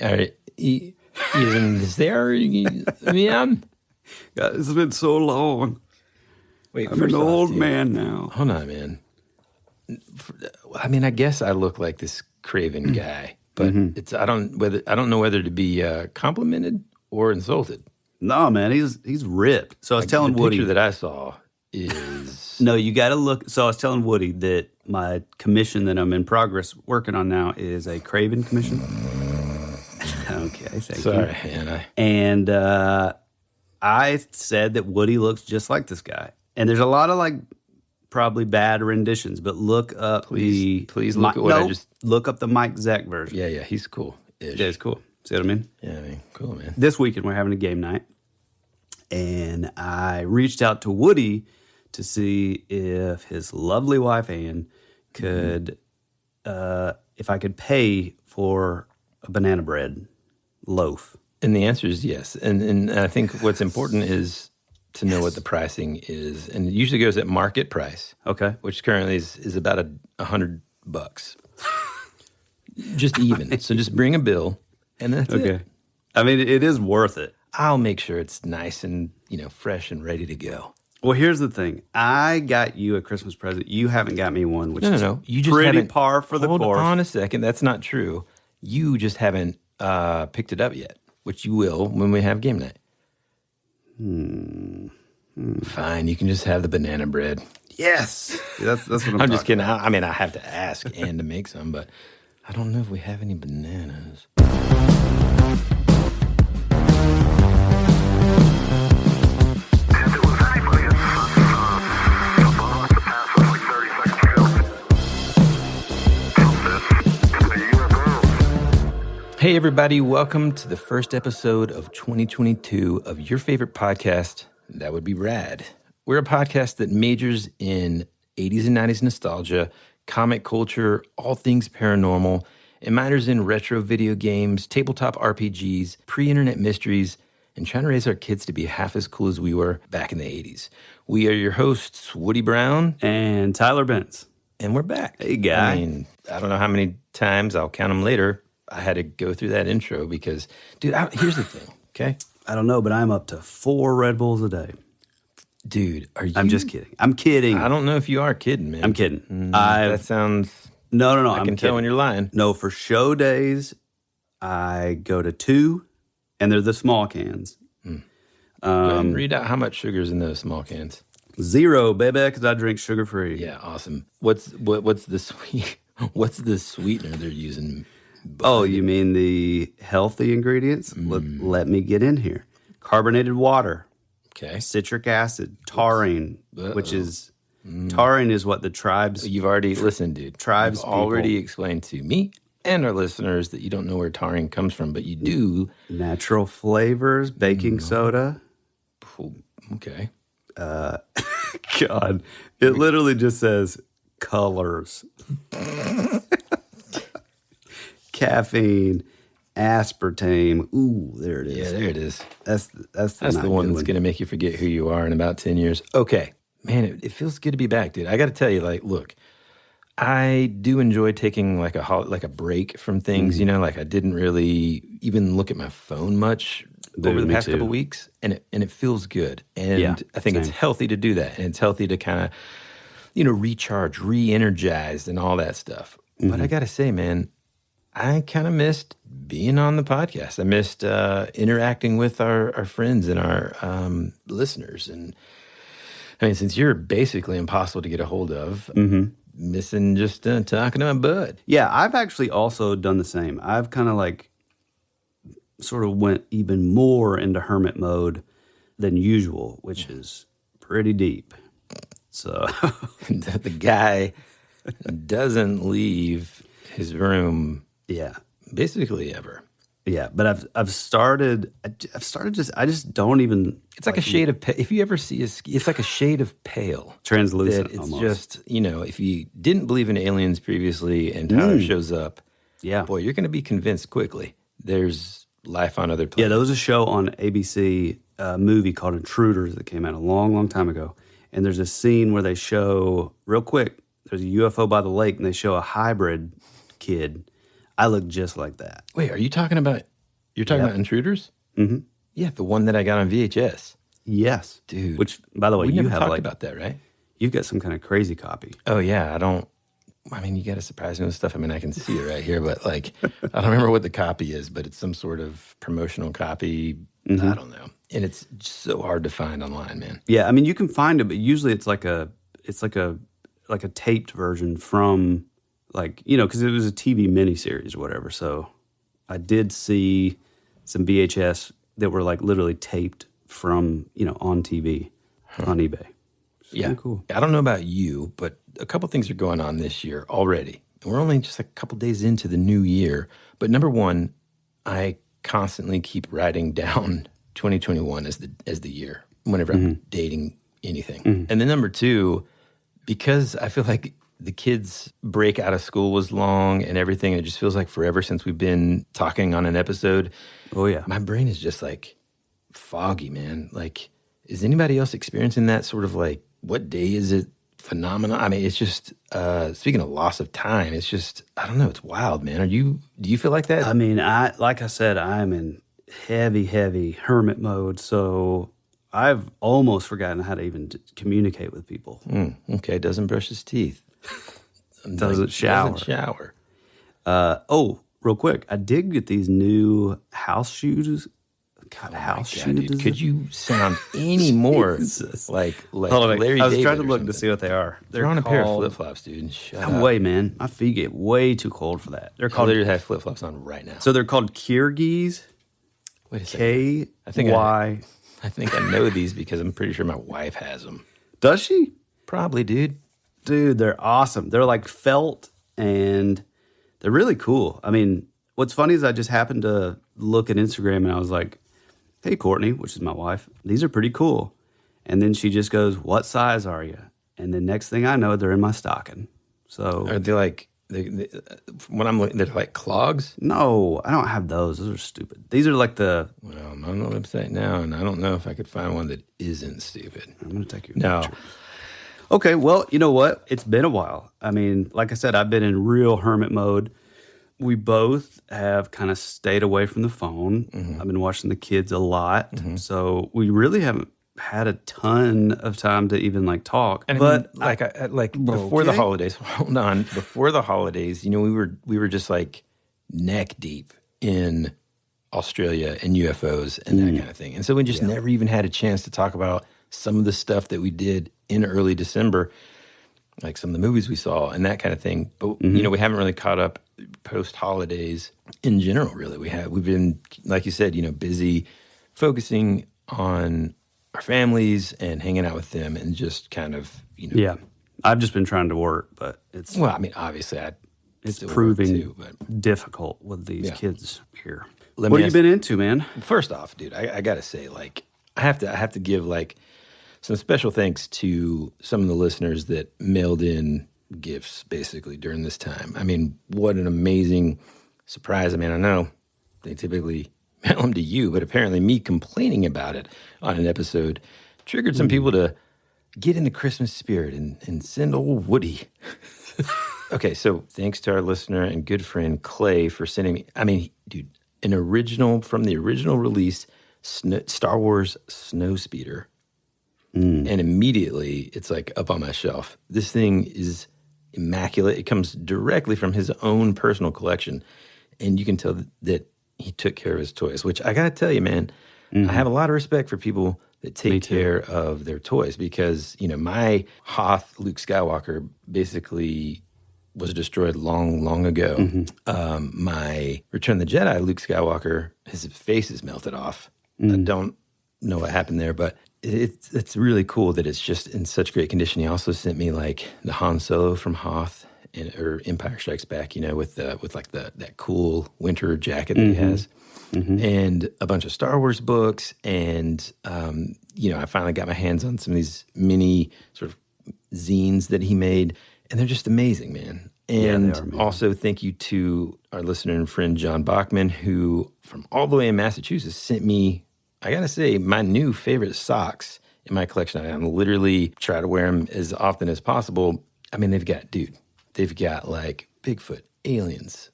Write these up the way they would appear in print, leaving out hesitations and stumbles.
Is there, man? God, it's been so long. Wait, I'm an old man now. Hold on, man. I mean, I guess I look like this craven guy, but I don't know whether to be complimented or insulted. No, man, he's ripped. So I was telling the Woody picture that I saw is no, you got to look. So I was telling Woody that my commission that I'm in progress working on now is a craven commission. Okay, thank you. Sorry, man. And I said that Woody looks just like this guy. And there's a lot of like probably bad renditions, but look up please look at what I just look up the Mike Zeck version. Yeah, he's cool. Yeah, he's cool. See what I mean? Yeah, I mean, cool, man. This weekend we're having a game night, and I reached out to Woody to see if his lovely wife Ann could, if I could pay for a banana bread loaf. And the answer is yes. And I think what's important is to know what the pricing is, and it usually goes at market price. Okay, which currently is about $100, just even. So just bring a bill, and that's it. I mean, it is worth it. I'll make sure it's nice and fresh and ready to go. Well, here's the thing. I got you a Christmas present. You haven't got me one, which is You just pretty haven't, par for the course. Hold on a second. That's not true. You just haven't picked it up yet, which you will when we have game night. Fine, you can just have the banana bread. Yes, that's what I'm just kidding. I mean, I have to ask Ann to make some, but I don't know if we have any bananas. Hey, everybody. Welcome to the first episode of 2022 of your favorite podcast, That Would Be Rad. We're a podcast that majors in 80s and 90s nostalgia, comic culture, all things paranormal, and minors in retro video games, tabletop RPGs, pre-internet mysteries, and trying to raise our kids to be half as cool as we were back in the 80s. We are your hosts, Woody Brown and Tyler Bence. And we're back. Hey, guy. I mean, I don't know how many times, I'll count them later, I had to go through that intro because, dude, here's the thing, okay? I don't know, but I'm up to 4 Red Bulls a day. Dude, are you? I'm just kidding. I'm kidding. I don't know if you are kidding, man. I'm kidding. That sounds... No. I can tell when you're lying. No, for show days, I go to 2, and they're the small cans. Go ahead and read out how much sugar's in those small cans. 0, baby, because I drink sugar-free. Yeah, awesome. What's the sweetener they're using? Oh, you mean the healthy ingredients? Let me get in here. Carbonated water. Okay. Citric acid. Taurine, which is... Taurine is what the tribes... You've already... Listen, dude. Tribes You've already explained to me and our listeners that you don't know where taurine comes from, but you do. Natural flavors, baking soda. Okay. God. It literally just says colors. Caffeine, aspartame. Ooh, there it is. Yeah, there it is. That's the one that's going to make you forget who you are in about 10 years. Okay. Man, it feels good to be back, dude. I got to tell you, like, look, I do enjoy taking like a break from things, like I didn't really even look at my phone much over the past couple of weeks, and it feels good. And I think it's healthy to do that, and it's healthy to kind of, recharge, re-energize and all that stuff. But I got to say, man, I kind of missed being on the podcast. I missed interacting with our friends and our listeners. And I mean, since you're basically impossible to get a hold of, missing just talking to my bud. Yeah, I've actually also done the same. I've kind of like sort of went even more into hermit mode than usual, which is pretty deep. So the guy doesn't leave his room. Yeah, basically ever. Yeah, but I've started just I just don't even. It's like a shade of if you ever see it's like a shade of pale, translucent. It's almost. Just if you didn't believe in aliens previously and Tyler shows up, boy, you're going to be convinced quickly. There's life on other planets. Yeah, there was a show on ABC, a movie called Intruders that came out a long, long time ago, and there's a scene where they show real quick. There's a UFO by the lake, and they show a hybrid kid. I look just like that. Wait, are you talking about You're talking about Intruders? Mm-hmm. Yeah, the one that I got on VHS. Yes. Dude. Which, by the way, We you never have talked like, about that, right? you've got some kind of crazy copy. Oh, yeah. You got to surprise me with stuff. I mean, I can see it right here, but like, I don't remember what the copy is, but it's some sort of promotional copy. Mm-hmm. I don't know. And it's so hard to find online, man. Yeah, I mean, you can find it, but usually it's like a taped version from like, because it was a TV miniseries or whatever. So I did see some VHS that were like literally taped from, on TV on eBay. Yeah. Cool. I don't know about you, but a couple things are going on this year already. And we're only just a couple days into the new year. But number one, I constantly keep writing down 2021 as the year whenever I'm dating anything. And then number two, because I feel like the kids' break out of school was long and everything, it just feels like forever since we've been talking on an episode. Oh, yeah. My brain is just like foggy, man. Like, is anybody else experiencing that sort of like, what day is it phenomenon? I mean, it's just, speaking of loss of time, it's just, I don't know, it's wild, man. Do you feel like that? I mean, like I said, I'm in heavy hermit mode, so I've almost forgotten how to even communicate with people. Okay, doesn't brush his teeth. Doesn't shower. Real quick, I did get these new house shoes. God, house shoes. Dude. Could you sound any more like Larry I was David trying to or look something? to see what they are. They're on a pair of flip-flops, dude. Shut up. No way, man. My feet get way too cold for that. They're I called. literally have flip-flops on right now. So they're called Kyrgyz. Wait a second. KY. I think I know these because I'm pretty sure my wife has them. Does she? Probably, dude. Dude, they're awesome. They're like felt and they're really cool. I mean, what's funny is I just happened to look at Instagram and I was like, hey, Courtney, which is my wife, these are pretty cool. And then she just goes, what size are you? And the next thing I know, they're in my stocking. So Are they like, when I'm looking, they're like clogs? no, I don't have those. Those are stupid. These are like Well, I'm on the website now, and I don't know if I could find one that isn't stupid. I'm going to take your No. picture. Okay, well, you know what? It's been a while. I mean, like I said, I've been in real hermit mode. We both have kind of stayed away from the phone. I've been watching the kids a lot. So we really haven't had a ton of time to even like talk. And but I mean, before the Okay. holidays, hold on. Before the holidays, we were just like neck deep in Australia and UFOs and that kind of thing. And so we just never even had a chance to talk about some of the stuff that we did in early December, like some of the movies we saw and that kind of thing. But we haven't really caught up post holidays in general. Really, we've been, like you said, busy focusing on our families and hanging out with them, and just kind of yeah, I've just been trying to work, but it's Well, I mean, obviously, it's still work proving too, but difficult with these Yeah. kids here. Let What me have you been into, man? first off, dude, I gotta say, like, I have to give like some special thanks to some of the listeners that mailed in gifts basically during this time. I mean, what an amazing surprise. I mean, I know they typically mail them to you, but apparently me complaining about it on an episode triggered some people to get in the Christmas spirit and send old Woody. Okay, so thanks to our listener and good friend Clay for sending me, I mean, dude, an original from the original release, Star Wars Snowspeeder. And immediately it's like up on my shelf. This thing is immaculate. It comes directly from his own personal collection. And you can tell that he took care of his toys, which I got to tell you, man, I have a lot of respect for people that take care of their toys, because, my Hoth Luke Skywalker basically was destroyed long ago. My Return of the Jedi Luke Skywalker, his face is melted off. I don't know what happened there, but it's really cool that it's just in such great condition. He also sent me like the Han Solo from Hoth or Empire Strikes Back, with that cool winter jacket that he has, and a bunch of Star Wars books, and I finally got my hands on some of these mini sort of zines that he made, and they're just amazing, man. And they are amazing. Also thank you to our listener and friend John Bachman, who from all the way in Massachusetts sent me, I gotta say, my new favorite socks in my collection. I literally try to wear them as often as possible. I mean, they've got like Bigfoot, aliens,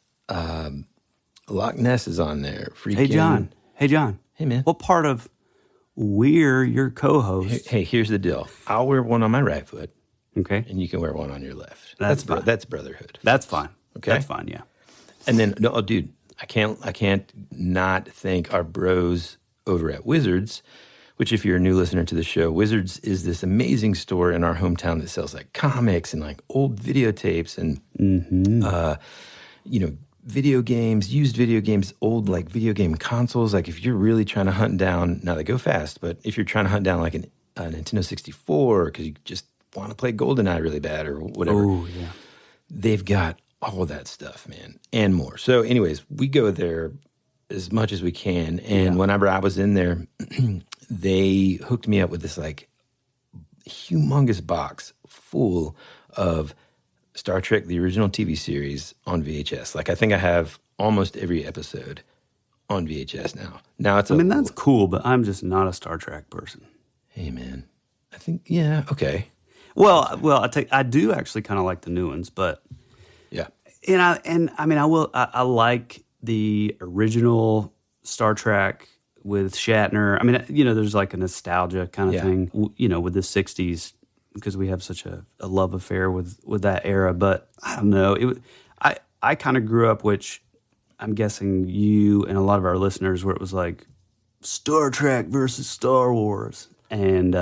Loch Ness is on there. Freaking, Hey, John. Hey, man. What part of we're your co-host? Hey, here's the deal. I'll wear one on my right foot, Okay. and you can wear one on your left. That's fine. That's brotherhood. That's fine. Okay? That's fine, yeah. And then, no, oh, dude, I can't not thank our bros over at Wizards, which if you're a new listener to the show, Wizards is this amazing store in our hometown that sells like comics and like old videotapes and, video games, used video games, old like video game consoles. Like if you're really trying to hunt down, now they go fast, but if you're trying to hunt down like a Nintendo 64 because you just want to play GoldenEye really bad or whatever, yeah. they've got all of that stuff, man, and more. So anyways, we go there as much as we can. And whenever I was in there, they hooked me up with this like humongous box full of Star Trek, the original TV series on VHS. Like I think I have almost every episode on VHS now. That's cool, but I'm just not a Star Trek person. Hey, man. I think, yeah, okay. Well, I do actually kind of like the new ones, but yeah. I like the original Star Trek with Shatner. I mean, there's like a nostalgia kind of thing, with the 60s because we have such a love affair with that era. But I don't know. I kind of grew up, which I'm guessing you and a lot of our listeners, where it was like Star Trek versus Star Wars. And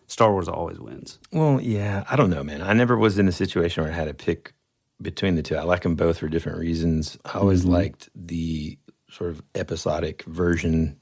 Star Wars always wins. Well, yeah, I don't know, man. I never was in a situation where I had to pick between the two. I like them both for different reasons. I always liked the sort of episodic version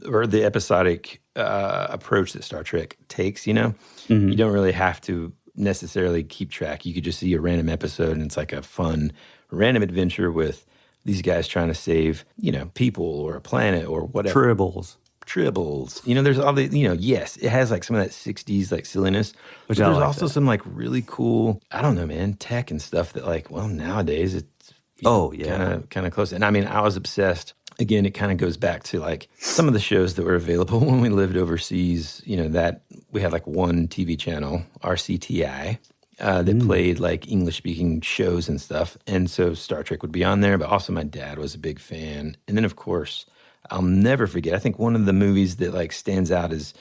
or the episodic approach that Star Trek takes, You don't really have to necessarily keep track. You could just see a random episode and it's like a fun random adventure with these guys trying to save, people or a planet or whatever. Tribbles. There's all the, yes, it has like some of that 60s like silliness. But there's also some like really cool, I don't know, man, tech and stuff that like, well, nowadays it's kind of close. And I mean, I was obsessed. Again, it kind of goes back to like some of the shows that were available when we lived overseas, that we had like one TV channel, RCTI, that played like English-speaking shows and stuff. And so Star Trek would be on there, but also my dad was a big fan. And then, of course, I'll never forget, I think one of the movies that like stands out as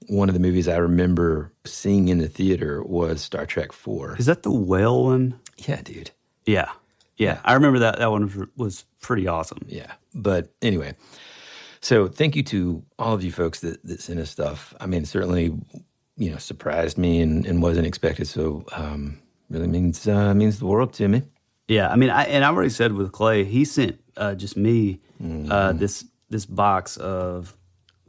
one of the movies I remember seeing in the theater was Star Trek 4. Is that the whale one? Yeah, dude. Yeah. I remember that one was pretty awesome. Yeah. But anyway, so thank you to all of you folks that sent us stuff. I mean, certainly, surprised me and wasn't expected. So really means the world to me. Yeah. I mean, I already said with Clay, he sent just me this box of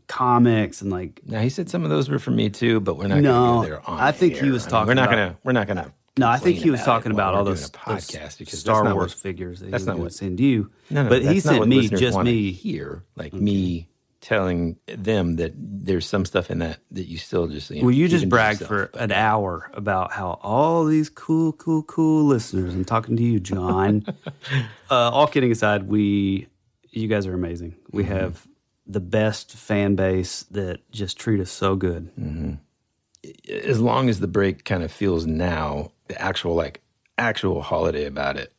comics and like. Now he said some of those were for me too, but we're not going to go there on I think air. he was talking. We're not gonna. No, I think he was talking about all those podcasts because Star Wars figures that he was going to send you. No, but he sent me just me here, like me telling them that there's some stuff in that you still just. Well, you just bragged for an hour about how all these cool listeners. I'm talking to you, John. All kidding aside, you guys are amazing. We have the best fan base that just treat us so good. Mm-hmm. As long as the break kind of feels now, the actual holiday about it,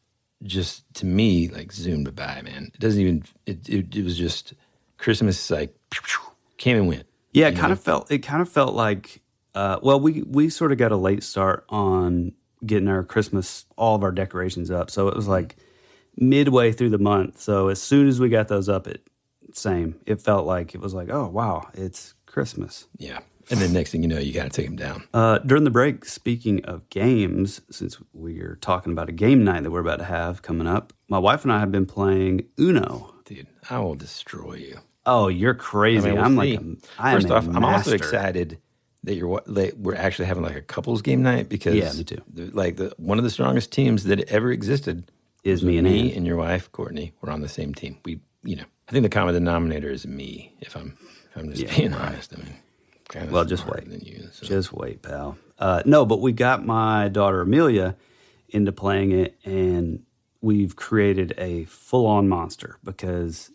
just to me, like zoomed by, man. It doesn't even, it was just Christmas, like came and went. Yeah, it kind of felt like, we sort of got a late start on getting our Christmas, all of our decorations up. So it was like midway through the month. So as soon as we got those up, it felt like it was like, oh, wow, it's Christmas. Yeah. And then next thing you know, you got to take them down. During the break, speaking of games, since we're talking about a game night that we're about to have coming up, my wife and I have been playing Uno. Dude, I will destroy you. Oh, you're crazy. I mean, First off, I'm also excited that we're actually having like a couples game night because me too. One of the strongest teams that ever existed is me and your wife, Courtney, were on the same team. I think the common denominator is me, if I'm just being honest. I mean, well, just wait. Than you, so. Just wait, pal. No, but we got my daughter Amelia into playing it, and we've created a full-on monster because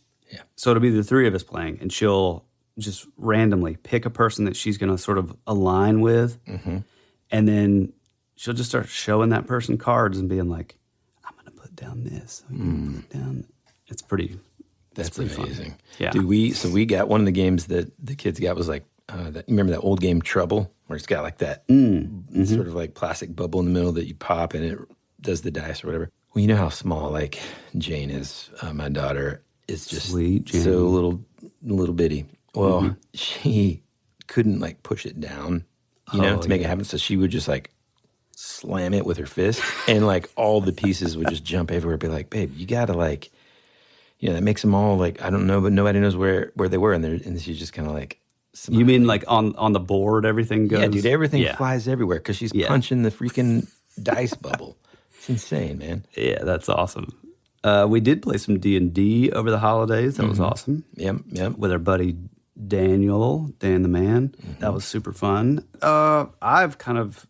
so it'll be the three of us playing, and she'll just randomly pick a person that she's going to sort of align with, and then she'll just start showing that person cards and being like, I'm going to put down this, I'm going to put down. That's pretty amazing. Fun. Yeah. Dude, we got one of the games that the kids got was like, you remember that old game Trouble, where it's got like that sort of like plastic bubble in the middle that you pop and it does the dice or whatever. Well, you know how small like Jane is. My daughter is just Sweet Jane. so little bitty. Well, she couldn't like push it down, to make it happen. So she would just like slam it with her fist, and like all the pieces would just jump everywhere. Be like, babe, you gotta like, that makes them all like, I don't know, but nobody knows where they were, and she's just kind of like. Smiling. You mean like on the board, everything goes? Yeah, dude, everything flies everywhere because she's punching the freaking dice bubble. It's insane, man. Yeah, that's awesome. We did play some D&D over the holidays. That was awesome. Yep. With our buddy Dan the Man. That was super fun. I've kind of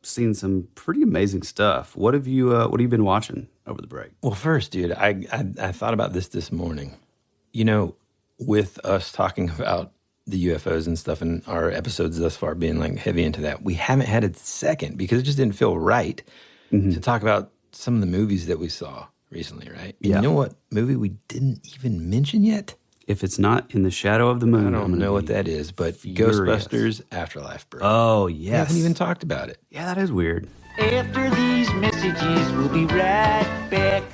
seen some pretty amazing stuff. What have you been watching over the break? Well, first, dude, I thought about this morning. With us talking about the UFOs and stuff and our episodes thus far being like heavy into that, we haven't had a second because it just didn't feel right to talk about some of the movies that we saw recently, right? Yeah. You know what movie we didn't even mention yet? If it's not In the Shadow of the Moon, I don't know what that is, but furious. Ghostbusters Afterlife, bro. Oh, We yes. haven't even talked about it. Yeah, that is weird. After these messages, we'll be right back.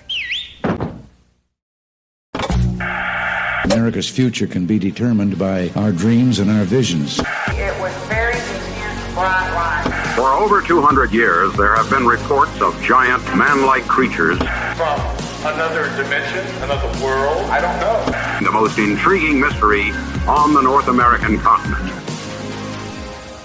America's future can be determined by our dreams and our visions. It was very intense, bright light. For over 200 years, there have been reports of giant man-like creatures. From another dimension, another world, I don't know. The most intriguing mystery on the North American continent.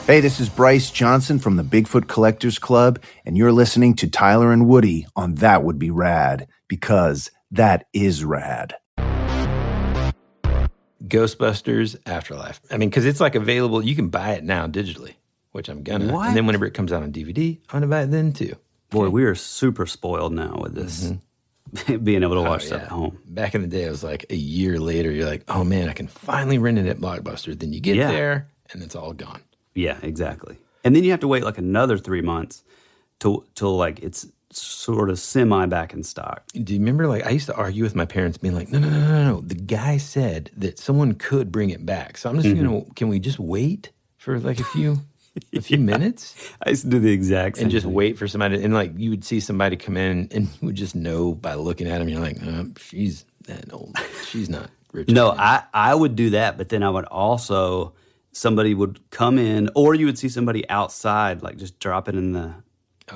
Hey, this is Bryce Johnson from the Bigfoot Collectors Club, and you're listening to Tyler and Woody on That Would Be Rad, because that is rad. Ghostbusters Afterlife. I mean, because it's like available. You can buy it now digitally, which I'm gonna. What? And then whenever it comes out on DVD, I'm gonna buy it then too. Boy, we are super spoiled now with this, being able to watch stuff at home. Back in the day, it was like a year later, you're like, oh man, I can finally rent it at Blockbuster. Then you get there, and it's all gone. Yeah, exactly. And then you have to wait like another 3 months till like it's sort of semi back in stock. Do you remember, like, I used to argue with my parents being like, no. The guy said that someone could bring it back. So I'm just can we just wait for like a few minutes? I used to do the exact same and just thing. wait for somebody. And like, you would see somebody come in and you would just know by looking at him, you're like, she's that old. She's not rich. No, I would do that, but then I would also, somebody would come in, or you would see somebody outside, like just drop it in the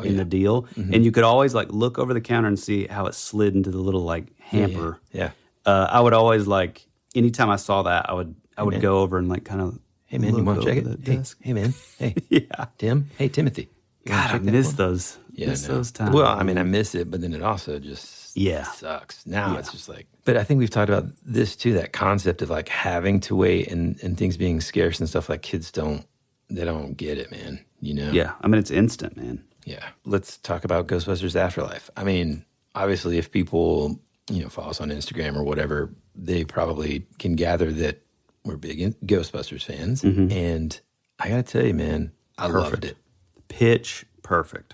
the deal, and you could always like look over the counter and see how it slid into the little like hamper. Yeah. I would always like, anytime I saw that, I would man. go over and like kind of, Hey man, you want to check the it? Hey, desk. hey man, hey, Yeah. Tim, hey Timothy. You wanna God, I check that miss for me? those. Yeah, Miss I know. those times. Well, I mean, I miss it, but then it also just sucks. Now it's just like, but I think we've talked about this too, that concept of like having to wait and things being scarce and stuff. Like kids don't get it, man. Yeah, I mean, it's instant, man. Yeah. Let's talk about Ghostbusters Afterlife. I mean, obviously, if people, follow us on Instagram or whatever, they probably can gather that we're big Ghostbusters fans. And I got to tell you, man, I loved it. Pitch perfect.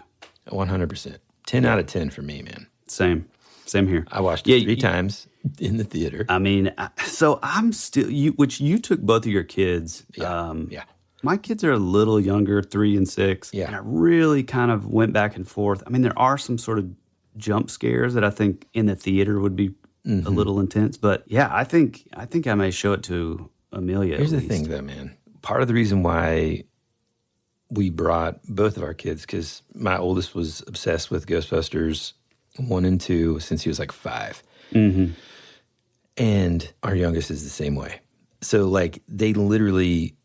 100%. 10 out of 10 for me, man. Same here. I watched it 3 times in the theater. I mean, so I'm still, which you took both of your kids. Yeah. My kids are a little younger, 3 and 6. Yeah. And I really kind of went back and forth. I mean, there are some sort of jump scares that I think in the theater would be a little intense. But yeah, I think I may show it to Amelia. Here's the thing, though, man. Part of the reason why we brought both of our kids, because my oldest was obsessed with Ghostbusters 1 and 2 since he was like 5. And our youngest is the same way. So, like, they literally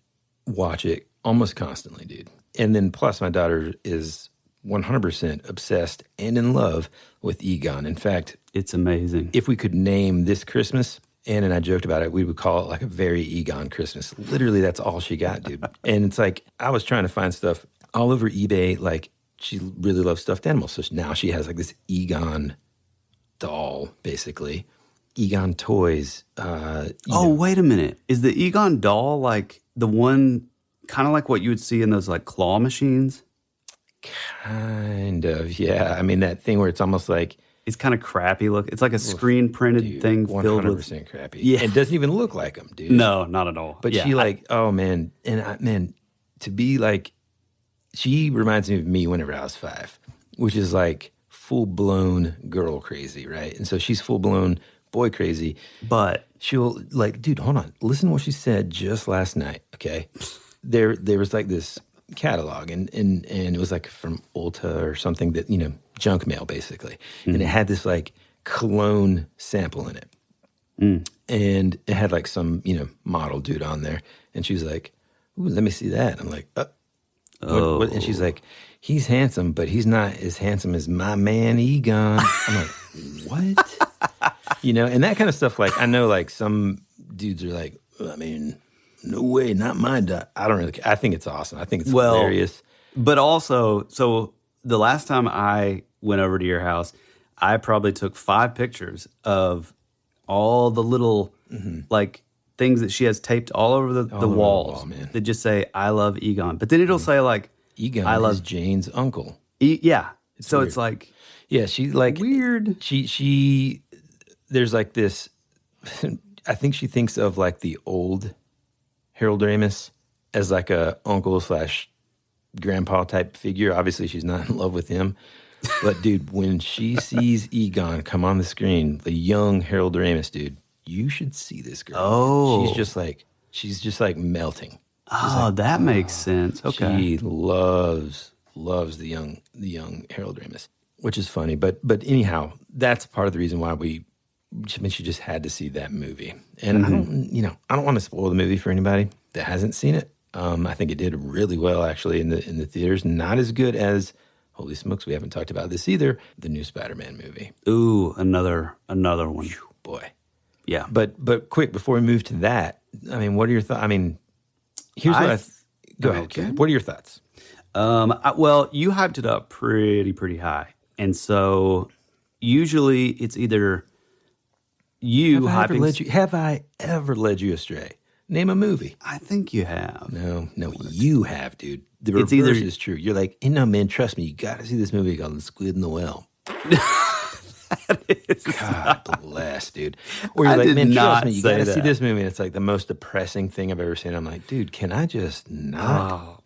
watch it almost constantly, dude. And then plus my daughter is 100% obsessed and in love with Egon. In fact, It's amazing. if we could name this Christmas, Ann and I joked about it, we would call it like a very Egon Christmas. Literally, that's all she got, dude. And it's like, I was trying to find stuff all over eBay. Like, she really loves stuffed animals. So now she has like this Egon doll, basically. Egon toys. Wait a minute. Is the Egon doll like the one, kind of like what you would see in those like claw machines? Kind of, yeah. I mean, that thing where it's almost like, It's kind of crappy look. It's like a screen printed thing filled with 100% crappy. Yeah. It doesn't even look like him, dude. No, not at all. But yeah, she oh man, and to be like, she reminds me of me whenever I was 5, which is like full blown girl crazy, right? And so she's full blown boy crazy. But she'll like, dude, hold on, listen to what she said just last night. Okay, there was like this catalog, and it was like from Ulta or something that junk mail basically, and it had this like cologne sample in it. And it had like some, model dude on there. And she was like, ooh, let me see that. I'm like, what? And she's like, he's handsome, but he's not as handsome as my man Egon. I'm like, what? And that kind of stuff. Like, I know like some dudes are like, I mean, no way, not my dad. I don't really care. I think it's awesome. I think it's hilarious. But also, so the last time I went over to your house, I probably took 5 pictures of all the little like things that she has taped all over the walls that just say "I love Egon," but then it'll say like Egon I love is Jane's uncle. Yeah, so weird. it's like she like weird. She there's like this. I think she thinks of like the old Harold Ramis as like a uncle / grandpa type figure. Obviously, she's not in love with him. But dude, when she sees Egon come on the screen, the young Harold Ramis dude, you should see this girl. Oh, she's just like melting. That makes sense. Okay, she loves the young Harold Ramis, which is funny. But anyhow, that's part of the reason why she just had to see that movie. And I don't want to spoil the movie for anybody that hasn't seen it. I think it did really well actually in the theaters. Not as good as, holy smokes, we haven't talked about this either, the new Spider-Man movie. Ooh, another one. Whew, boy. Yeah. But quick, before we move to that, I mean, what are your thoughts? I mean, here's what go ahead. Okay. What are your thoughts? Well, you hyped it up pretty high. And so usually it's either have I ever led you astray? Name a movie. I think you have. No, you have, dude. The reverse is true. You're like, man, trust me, you got to see this movie called The Squid in the Well. God bless, dude. Or you're like, man, trust me, you got to see this movie. And it's like the most depressing thing I've ever seen. I'm like, dude, can I just not? Oh.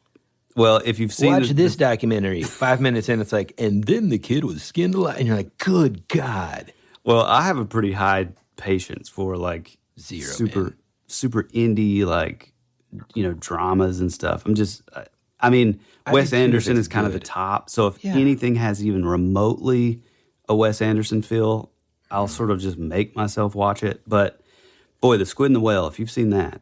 Well, if you've seen watch this documentary, 5 minutes in, it's like, and then the kid was skinned alive. And you're like, good God. Well, I have a pretty high patience for like super indie, like, dramas and stuff. Wes Anderson is kind of the top. So if anything has even remotely a Wes Anderson feel, I'll sort of just make myself watch it. But boy, The Squid in the Whale, if you've seen that,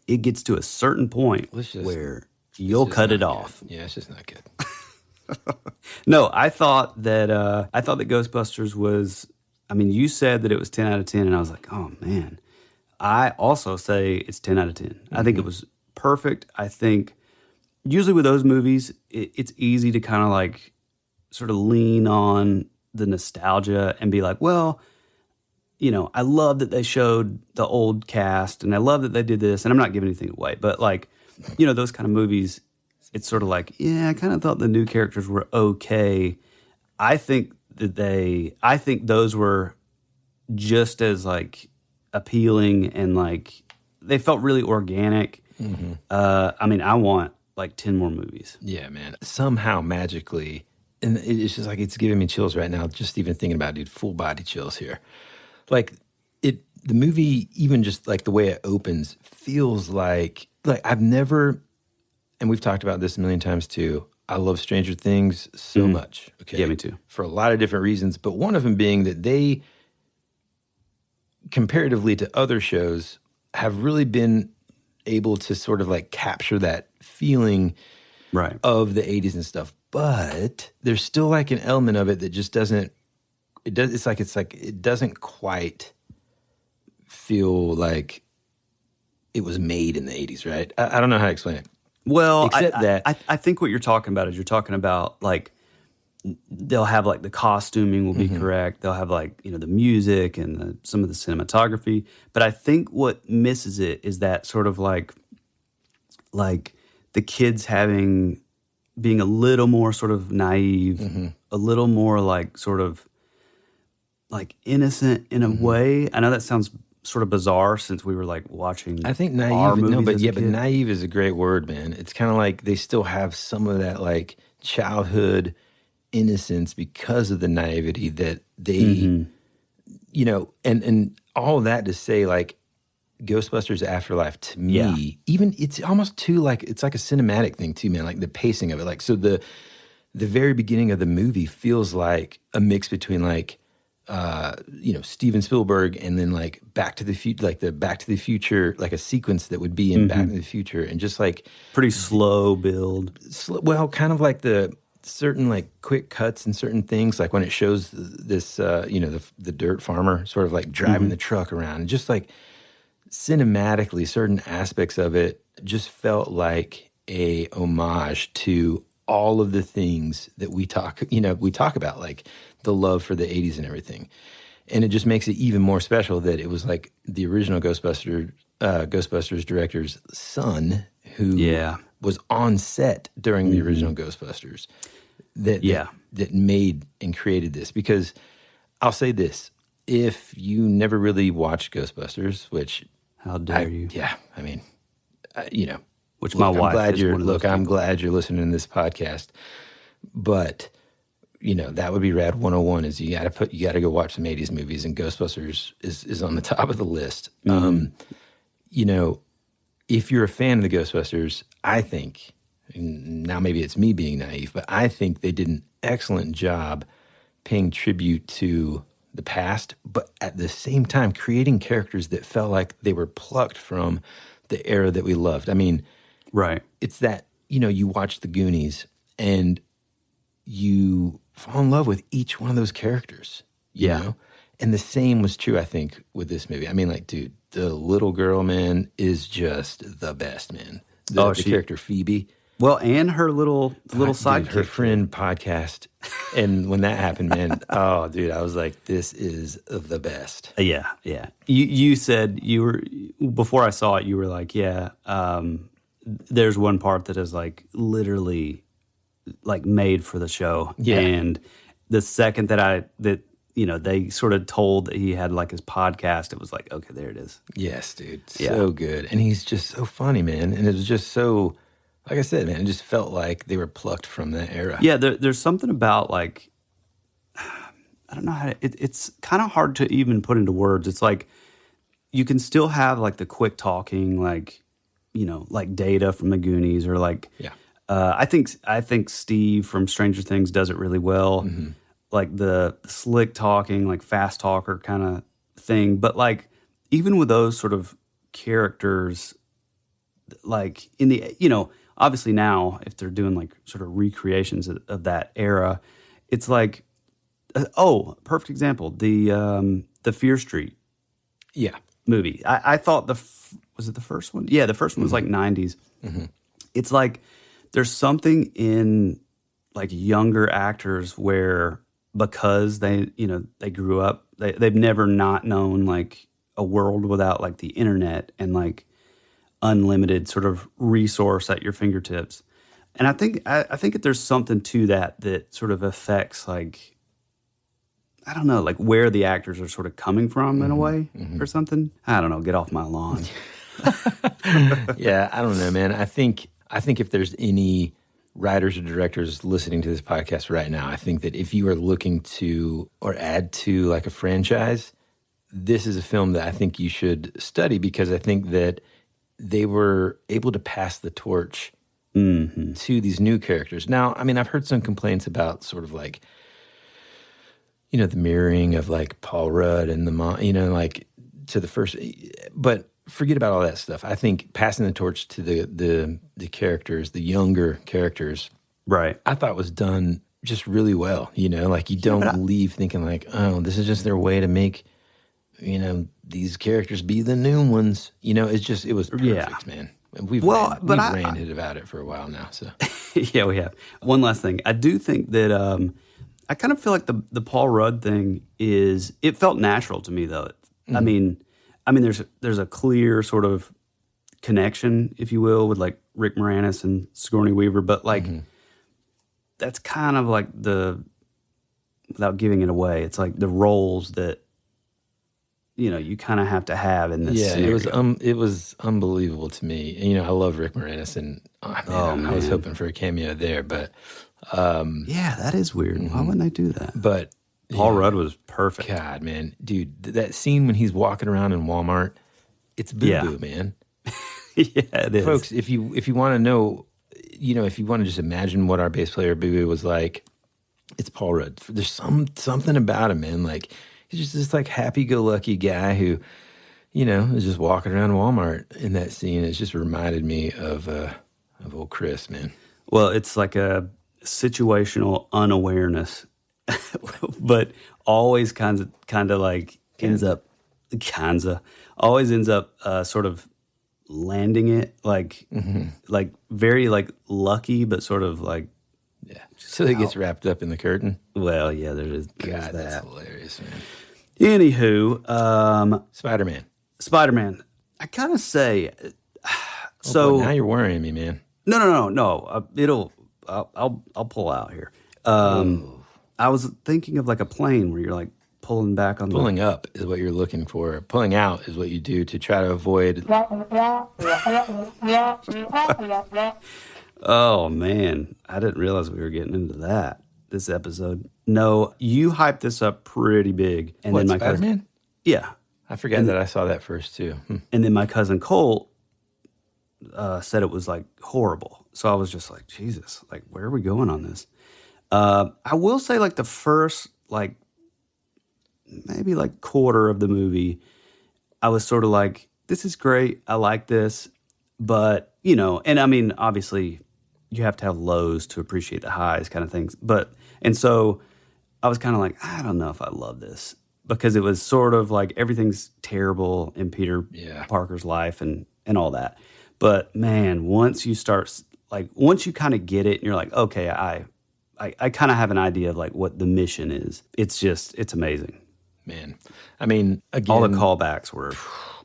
it gets to a certain point where you'll cut it off. Yeah, it's just not good. No, I thought that Ghostbusters was, you said that it was 10 out of 10, and I was like, oh man. I also say it's 10 out of 10. I think it was perfect. I think usually with those movies, it's easy to kind of like sort of lean on the nostalgia and be like, well, I love that they showed the old cast and I love that they did this. And I'm not giving anything away, but like, those kind of movies, it's sort of like, yeah, I kind of thought the new characters were okay. I think those were just as like appealing and like they felt really organic. I want like 10 more movies. Yeah, man. Somehow magically, and it's just like it's giving me chills right now just even thinking about it, dude. Full body chills here. Like the movie, even just like the way it opens, feels like I've never, and we've talked about this a million times too. I love Stranger Things so much. Okay, yeah, me too. For a lot of different reasons, but one of them being that they, comparatively to other shows, have really been able to sort of like capture that feeling of the 80s and stuff. But there's still like an element of it that just doesn't, it's like it doesn't quite feel like it was made in the 80s, right? I don't know how to explain it. Well, Except I think what you're talking about is you're talking about like they'll have like the costuming will be correct. They'll have like, the music and some of the cinematography. But I think what misses it is that sort of like the kids having being a little more sort of naive, a little more like sort of like innocent in a way. I know that sounds sort of bizarre since we were like watching. I think our naive, movies but as a kid. naive is a great word, man. It's kind of like they still have some of that like childhood innocence because of the naivety that they, you know, and all of that to say like Ghostbusters Afterlife to me, even it's almost too like, it's like a cinematic thing too, man, like the pacing of it. Like, so the very beginning of the movie feels like a mix between like, you know, Steven Spielberg and then like Back to the Future, like the Back to the Future, like a sequence that would be in Back to the Future, and just like Pretty slow build. well, kind of like the certain like quick cuts and certain things, like when it shows this, you know, the dirt farmer sort of like driving the truck around, and just like cinematically, certain aspects of it just felt like a homage to all of the things that we talk about, like the love for the 80s and everything. And it just makes it even more special that it was like the original Ghostbusters director's son who was on set during the original Ghostbusters that made and created this. Because I'll say this, if you never really watched Ghostbusters, which how dare you? Yeah, I mean, you know, which my wife is one of those I'm people. glad you're listening to this podcast, but you know, that would be Rad 101 is you got to go watch some 80s movies, and Ghostbusters is on the top of the list. You know, if you're a fan of the Ghostbusters, I think, and now maybe it's me being naive, but I think they did an excellent job paying tribute to the past, but at the same time creating characters that felt like they were plucked from the era that we loved. I mean, right. It's that, you know, you watch The Goonies and you fall in love with each one of those characters, you know? And the same was true, I think, with this movie. I mean, like, dude, the little girl, man, is just the best, man. The character Phoebe. Well, and her little sidekick. Her friend podcast. And when that happened, man, oh, dude, I was like, this is the best. Yeah. You said you were, before I saw it, you were like, there's one part that is like literally like made for the show. Yeah. And the second that you know, they sort of told that he had like his podcast, it was like, okay, there it is. Yes, dude. So good. And he's just so funny, man. And it was just so, like I said, man, it just felt like they were plucked from that era. Yeah, there's something about like, I don't know how it's kind of hard to even put into words. It's like you can still have like the quick talking, like, you know, like Data from the Goonies, or like, I think Steve from Stranger Things does it really well. Like the slick talking, like fast talker kind of thing. But like even with those sort of characters, like in the, you know, obviously now if they're doing like sort of recreations of that era, it's like, perfect example, the Fear Street movie. I thought was it the first one? Yeah, the first one was like 90s. It's like there's something in like younger actors where, because they grew up, they've never not known like a world without like the internet and like unlimited sort of resource at your fingertips. And I think that there's something to that sort of affects like, I don't know, like where the actors are sort of coming from in a way or something. I don't know, get off my lawn. Yeah, I don't know, man. I think if there's any writers or directors listening to this podcast right now, I think that if you are looking to or add to like a franchise, this is a film that I think you should study, because I think that they were able to pass the torch to these new characters. Now, I mean, I've heard some complaints about sort of like, you know, the mirroring of like Paul Rudd and the mom, you know, like to the first, but forget about all that stuff. I think passing the torch to the characters, the younger characters, right, I thought was done just really well. You know, like you don't leave thinking like, oh, this is just their way to make, you know, these characters be the new ones. You know, it was perfect, man. And we've ranted about it for a while now. So yeah, we have. One last thing, I do think that I kind of feel like the Paul Rudd thing it felt natural to me though. I mean, there's a clear sort of connection, if you will, with like Rick Moranis and Sigourney Weaver, but like that's kind of like without giving it away, it's like the roles that, you kind of have to have in this scenario. It was unbelievable to me. And, I love Rick Moranis, and I was hoping for a cameo there, but yeah, that is weird. Why wouldn't they do that? But Paul Rudd was perfect. God, man, dude, that scene when he's walking around in Walmart, it's boo-boo, man. Yeah, it is. Folks, if you want to know, if you want to just imagine what our bass player boo-boo was like, it's Paul Rudd. There's something about him, man. Like, he's just this like happy-go-lucky guy who, is just walking around Walmart in that scene. It just reminded me of old Chris, man. Well, it's like a situational unawareness, but always kind of like always ends up sort of landing it like very like lucky, but sort of like so it gets wrapped up in the curtain. Well, yeah, there's God, that. That's hilarious, man. Anywho, Spider-Man. I kind of say so. Boy, now you're worrying me, man. No. I'll pull out here. I was thinking of like a plane where you're like pulling back on pulling up is what you're looking for. Pulling out is what you do to try to avoid. Oh man, I didn't realize we were getting into that this episode. No, you hyped this up pretty big, and then my Spider-Man? cousin, yeah, I forgot that I saw that first too. And then my cousin Colt said it was like horrible. So I was just like, Jesus, like where are we going on this? I will say like the first like maybe like quarter of the movie, I was sort of like, this is great. I like this. But, and I mean, obviously you have to have lows to appreciate the highs kind of things. And so I was kind of like, I don't know if I love this, because it was sort of like everything's terrible in Peter Parker's life and all that. But man, once you kind of get it and you're like, okay, I kind of have an idea of like what the mission is. It's amazing. Man, I mean, again, all the callbacks were,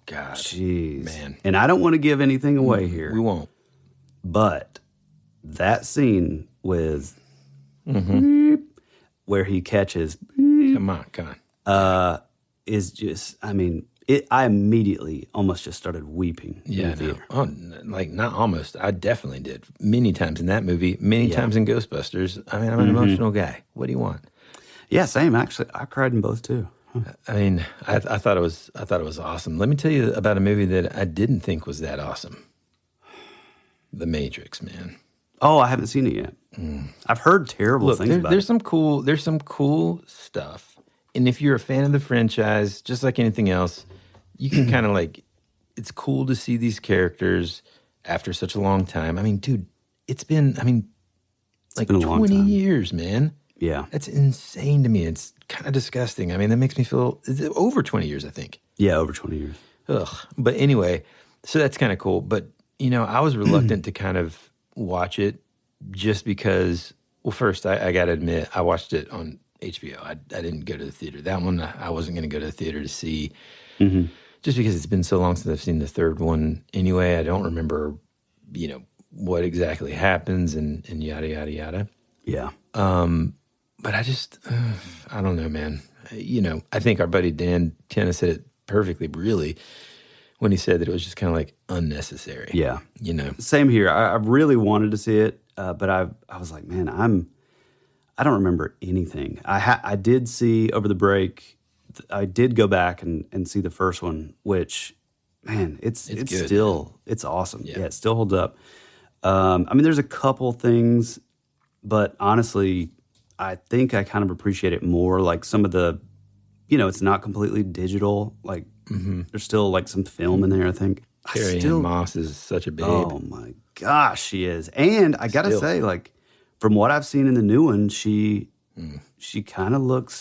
God, jeez, man. And I don't want to give anything away here. We won't. But that scene with where he catches, come on, is just, I mean, I immediately almost just started weeping. Yeah, like not almost. I definitely did many times in that movie, many times in Ghostbusters. I mean, I'm an emotional guy. What do you want? Yeah, same. Actually, I cried in both too. I mean, I thought it was awesome. Let me tell you about a movie that I didn't think was that awesome. The Matrix, man. Oh, I haven't seen it yet. I've heard terrible things about there's it. There's some cool stuff. And if you're a fan of the franchise, just like anything else, you can kind of like, it's cool to see these characters after such a long time. I mean, dude, it's been 20 years, man. Yeah. That's insane to me. It's kind of disgusting. I mean, that makes me feel over 20 years, I think. Yeah, over 20 years. Ugh. But anyway, so that's kind of cool. But, I was reluctant to kind of watch it just because, well, first, I got to admit, I watched it on HBO. I didn't go to the theater. That one, I wasn't going to go to the theater to see, just because it's been so long since I've seen the third one anyway. I don't remember, what exactly happens and yada, yada, yada. Yeah. But I just, I don't know, man. I think our buddy Dan kind of said it perfectly, really, when he said that it was just kind of like unnecessary. Yeah. Same here. I really wanted to see it, but I was like, man, I don't remember anything. I did see over the break, I did go back and see the first one, which, man, it's good, still, man. It's awesome. Yeah. Yeah, it still holds up. I mean, there's a couple things, but honestly, I think I kind of appreciate it more. Like some of the, it's not completely digital. Like there's still like some film in there, I think. Carrie-Anne Moss is such a babe. Oh my gosh, she is. And I gotta say, like, from what I've seen in the new one, she kind of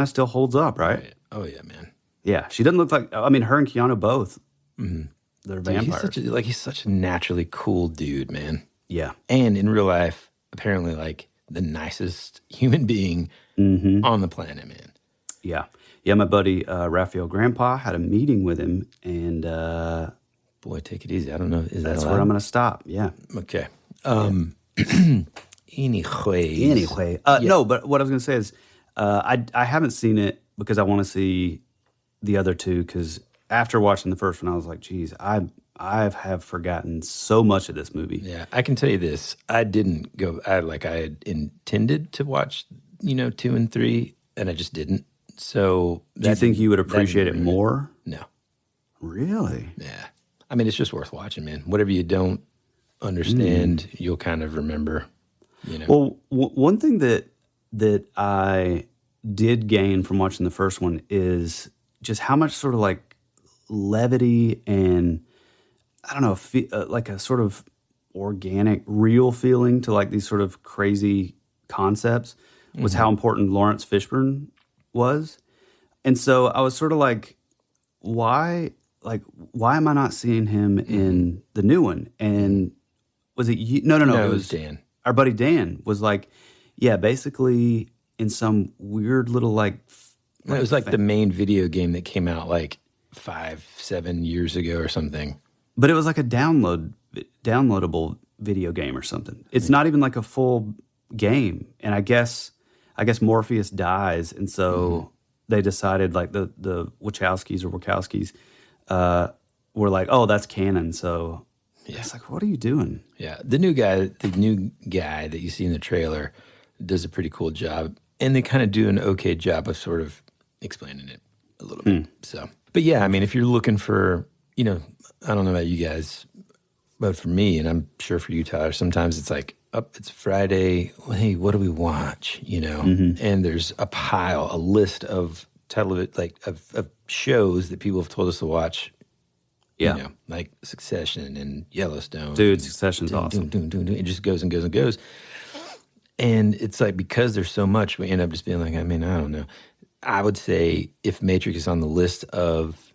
still holds up, right? Oh yeah, man. Yeah, she doesn't look like, I mean, her and Keanu both, they're vampires. He's such a naturally cool dude, man. Yeah. And in real life, apparently like the nicest human being on the planet, man. Yeah. Yeah, my buddy Raphael Grandpa had a meeting with him, and boy, take it easy. I don't know. Is that's that where I'm going to stop. Yeah. Okay. Anyway, no, but what I was going to say is I haven't seen it because I want to see the other two, because after watching the first one, I was like, geez, I have forgotten so much of this movie. Yeah, I can tell you this. I didn't go, I had intended to watch, 2 and 3, and I just didn't. So do you think you would appreciate it more? No. Really? Yeah. I mean, it's just worth watching, man. Whatever you don't understand, you'll kind of remember, Well, one thing that I did gain from watching the first one is just how much sort of like levity and, I don't know, like a sort of organic, real feeling to like these sort of crazy concepts was how important Lawrence Fishburne was. And so I was sort of like, why am I not seeing him in the new one? And was it you? No, it was Dan. Our buddy Dan was like, yeah, basically in some weird little like it was like the main video game that came out like 5-7 years ago or something. But it was like a downloadable video game or something. It's not even like a full game. And I guess Morpheus dies, and so they decided, like the Wachowskis were like, oh, that's canon. So it's like, what are you doing? Yeah, the new guy that you see in the trailer does a pretty cool job, and they kind of do an okay job of sort of explaining it a little bit. So, but yeah, I mean, if you're looking for, I don't know about you guys, but for me, and I'm sure for you, Tyler, sometimes it's like, it's Friday. Well, hey, what do we watch? And there's a list of television, like of shows that people have told us to watch. Yeah, like Succession and Yellowstone. Dude, Succession's awesome. It just goes and goes and goes. And it's like, because there's so much, we end up just being like, I mean, I don't know. I would say if Matrix is on the list of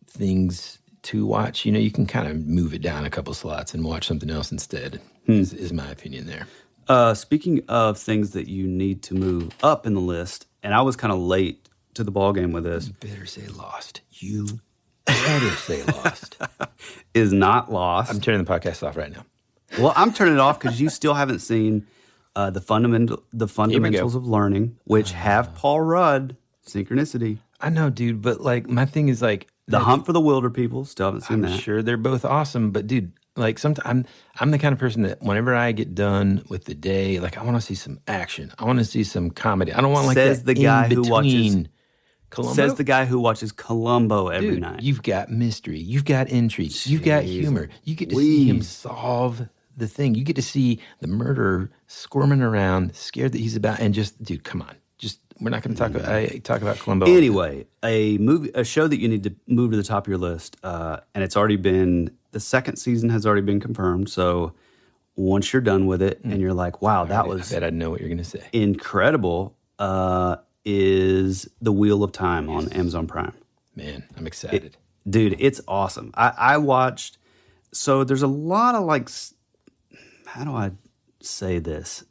things to watch, you can kind of move it down a couple slots and watch something else instead, is my opinion there. Speaking of things that you need to move up in the list, and I was kind of late to the ballgame with this. You better say Lost. You better say Lost. Is not Lost. I'm turning the podcast off right now. Well, I'm turning it off because you still haven't seen the fundamentals of learning, which have Paul Rudd. Synchronicity. I know, dude, but like my thing is like The Hunt for the Wilder People. Still haven't seen that. I'm sure they're both awesome, but dude, like sometimes I'm the kind of person that whenever I get done with the day, like I want to see some action. I want to see some comedy. I don't want like says the guy who watches Columbo. Says the guy who watches Columbo every night. You've got mystery. You've got intrigue. You've got humor. You get to see him solve the thing. You get to see the murderer squirming around, scared that he's about, and just, dude, come on. We're not going to talk about Columbo. Anyway, a show that you need to move to the top of your list, and it's already been, the second season has already been confirmed. So once you're done with it and you're like, wow, that was, I bet I know what you're going to say. Incredible, is The Wheel of Time on Amazon Prime. Man, I'm excited. Dude, it's awesome. I watched, so there's a lot of like, how do I say this?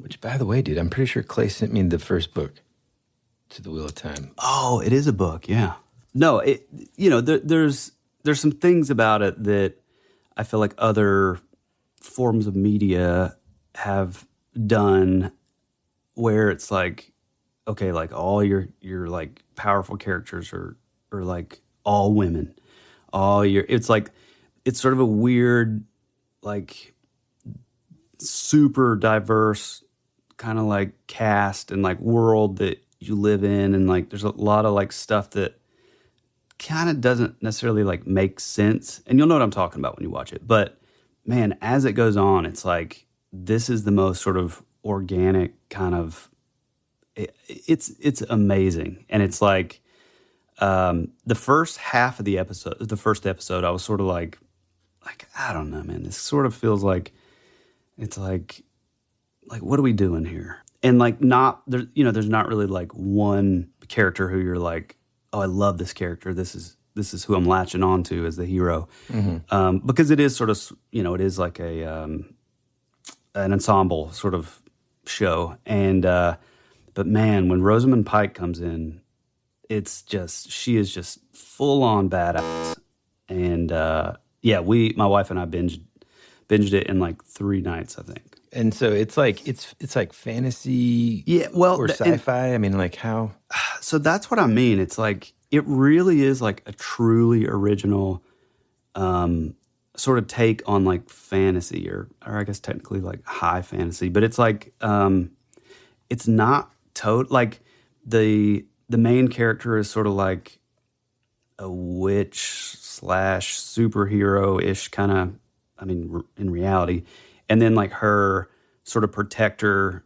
Which, by the way, dude, I'm pretty sure Clay sent me the first book to The Wheel of Time. Oh, it is a book, yeah. No, there's some things about it that I feel like other forms of media have done, where it's like, okay, like all your like powerful characters are like all women, it's like, it's sort of a weird, like, super diverse kind of like cast and like world that you live in, and like there's a lot of like stuff that kind of doesn't necessarily like make sense, and you'll know what I'm talking about when you watch it. But man, as it goes on, it's like, this is the most sort of organic kind of, it's amazing. And it's like the first half of the first episode, I was sort of like I don't know, man, this sort of feels like, it's like what are we doing here? And like, there's not really like one character who you're like, oh, I love this character. This is who I'm latching on to as the hero. Because it is sort of, it is like an ensemble sort of show. And but man, when Rosamund Pike comes in, she is just full on badass. And my wife and I binged it in like 3 nights, I think. And so it's like fantasy, Yeah, well, or sci-fi. I mean, like how? So that's what I mean. It's like it really is like a truly original sort of take on like fantasy, or I guess technically like high fantasy. But it's like it's not like the main character is sort of like a witch / superhero-ish kind of, I mean, in reality. And then like her sort of protector,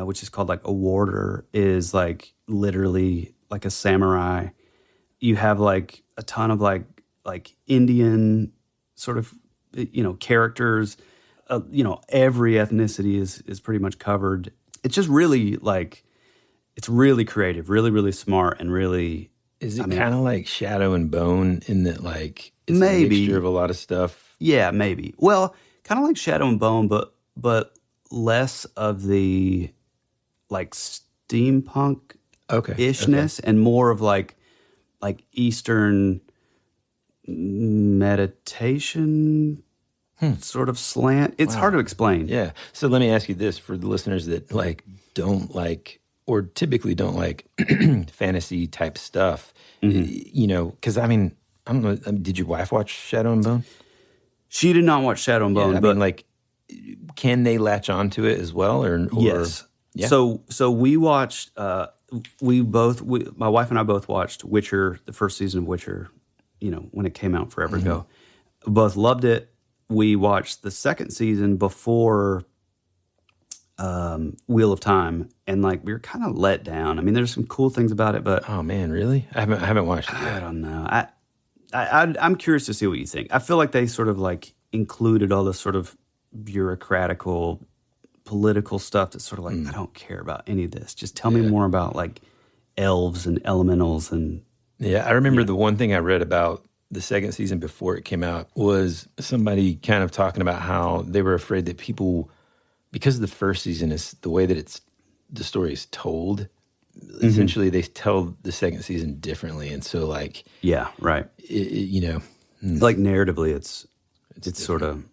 which is called like a warder, is like literally like a samurai. You have like a ton of like Indian sort of, characters. Every ethnicity is pretty much covered. It's just really like, it's really creative, really, really smart, and really... Is it kind of like Shadow and Bone in that, like, it's maybe a mixture of a lot of stuff? Yeah, maybe. Well, kind of like Shadow and Bone, but less of the like steampunk ishness, and more of like Eastern meditation sort of slant. It's hard to explain. Yeah. So let me ask you this for the listeners that like don't like, or typically don't like fantasy type stuff, because I mean, I don't know. Did your wife watch Shadow and Bone? She did not watch Shadow and Bone, yeah, I but mean, like, can they latch onto it as well? Or yes. Yeah. So we watched. My wife and I both watched Witcher, the first season of Witcher. When it came out forever ago, both loved it. We watched the second season before Wheel of Time, and like we were kind of let down. I mean, there's some cool things about it, but oh man, really? I haven't watched it yet. I don't know. I'm curious to see what you think. I feel like they sort of like included all this sort of bureaucratical, political stuff that's sort of like I don't care about any of this. Just tell me more about like elves and elementals and. Yeah, I remember the one thing I read about the second season before it came out was somebody kind of talking about how they were afraid that people, because the first season is the way that the story is told, essentially they tell the second season differently. And so like... Yeah, right. Like narratively, it's sort of...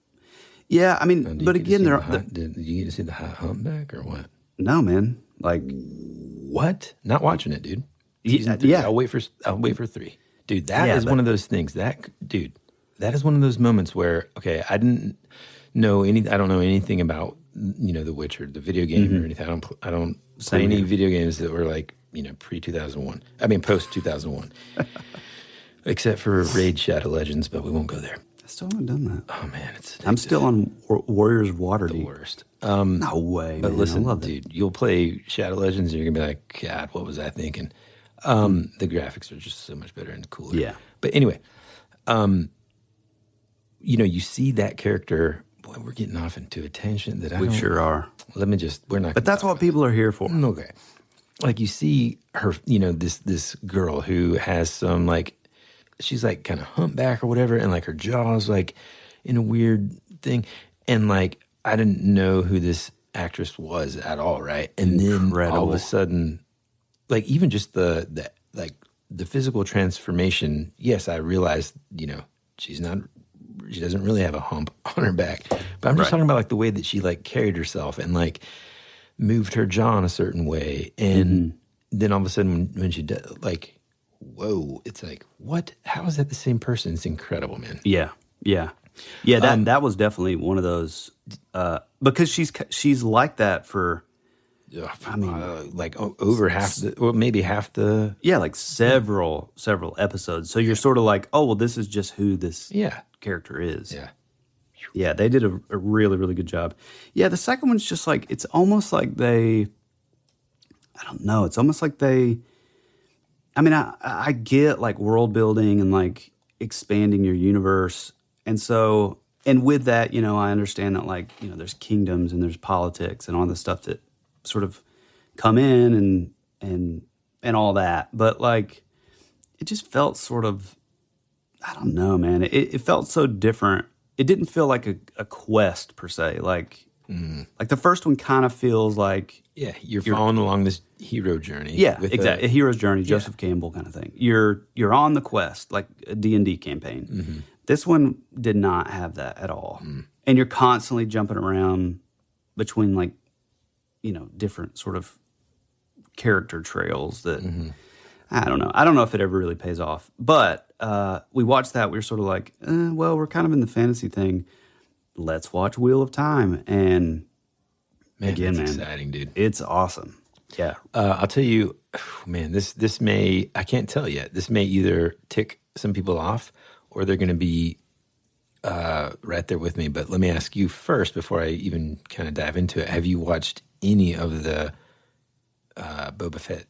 Yeah, I mean, but again, did you get to see the hot humpback or what? No, man. Like... What? Not watching it, dude. Yeah. I'll wait for 3. Dude, that is one of those things. That is one of those moments where, okay, I don't know anything about, The Witcher, the video game or anything. I don't play any video games that were like, pre-2001. I mean, post-2001. Except for Raid Shadow Legends, but we won't go there. I still haven't done that. Oh, man, it's addictive. I'm still on Warriors of Waterdeep. The worst. No way, but man. listen, I love dude, you'll play Shadow Legends and you're going to be like, God, what was I thinking? The graphics are just so much better and cooler. Yeah. But anyway, you see that character. Boy, we're getting off into a tangent that we sure are. We're not. But that's what people are here for. Okay. Like you see her, this girl who has some like, she's like kind of humpback or whatever, and like her jaw's like in a weird thing, and like I didn't know who this actress was at all, right? And then all of a sudden, like even just the physical transformation. Yes, I realized she doesn't really have a hump on her back, but I'm just talking about like the way that she like carried herself and like moved her jaw in a certain way, and then all of a sudden when she does, like, whoa, it's like, what? How is that the same person? It's incredible, man. Yeah. That was definitely one of those because she's like that for. I mean, like over half maybe half the... Yeah, like several episodes. So you're sort of like, oh, well, this is just who this character is. Yeah. Yeah, they did a really, really good job. Yeah, the second one's just like, it's almost like I don't know, it's almost like I mean, I get like world building and like expanding your universe. And so, and with that, I understand that like, there's kingdoms and there's politics and all this stuff that sort of come in and all that, but like it just felt sort of, I don't know, man. It felt so different. It didn't feel like a quest per se. Like the first one kind of feels like you're following along this hero journey. Yeah, exactly. A hero's journey, Joseph Campbell kind of thing. You're on the quest, like a D&D campaign. This one did not have that at all, and you're constantly jumping around between like, different sort of character trails that I don't know. I don't know if it ever really pays off. But we watched that. We were sort of like, well, we're kind of in the fantasy thing. Let's watch Wheel of Time. And again, that's exciting, dude. It's awesome. Yeah. I'll tell you, man, this may, I can't tell yet. This may either tick some people off or they're going to be right there with me. But let me ask you first, before I even kind of dive into it, have you watched any of the Boba Fett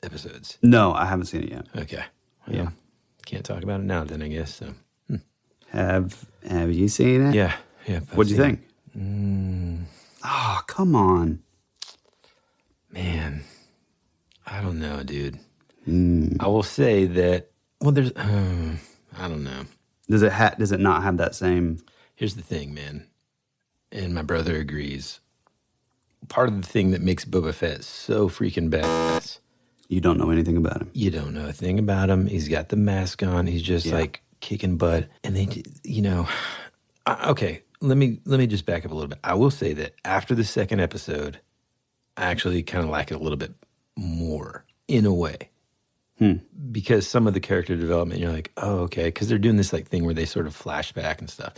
episodes? No, I haven't seen it yet. Okay. Well, can't talk about it now then, I guess. So. Have you seen it? Yeah. What'd you think? Oh, come on. Man, I don't know, dude. I will say that, well, there's, I don't know. Does it not have that same? Here's the thing, man, and my brother agrees. Part of the thing that makes Boba Fett so freaking badass. You don't know anything about him. You don't know a thing about him. He's got the mask on. He's just like kicking butt. And they, okay, let me just back up a little bit. I will say that after the second episode, I actually kind of like it a little bit more in a way. Because some of the character development, you're like, oh, okay. Because they're doing this like thing where they sort of flash back and stuff.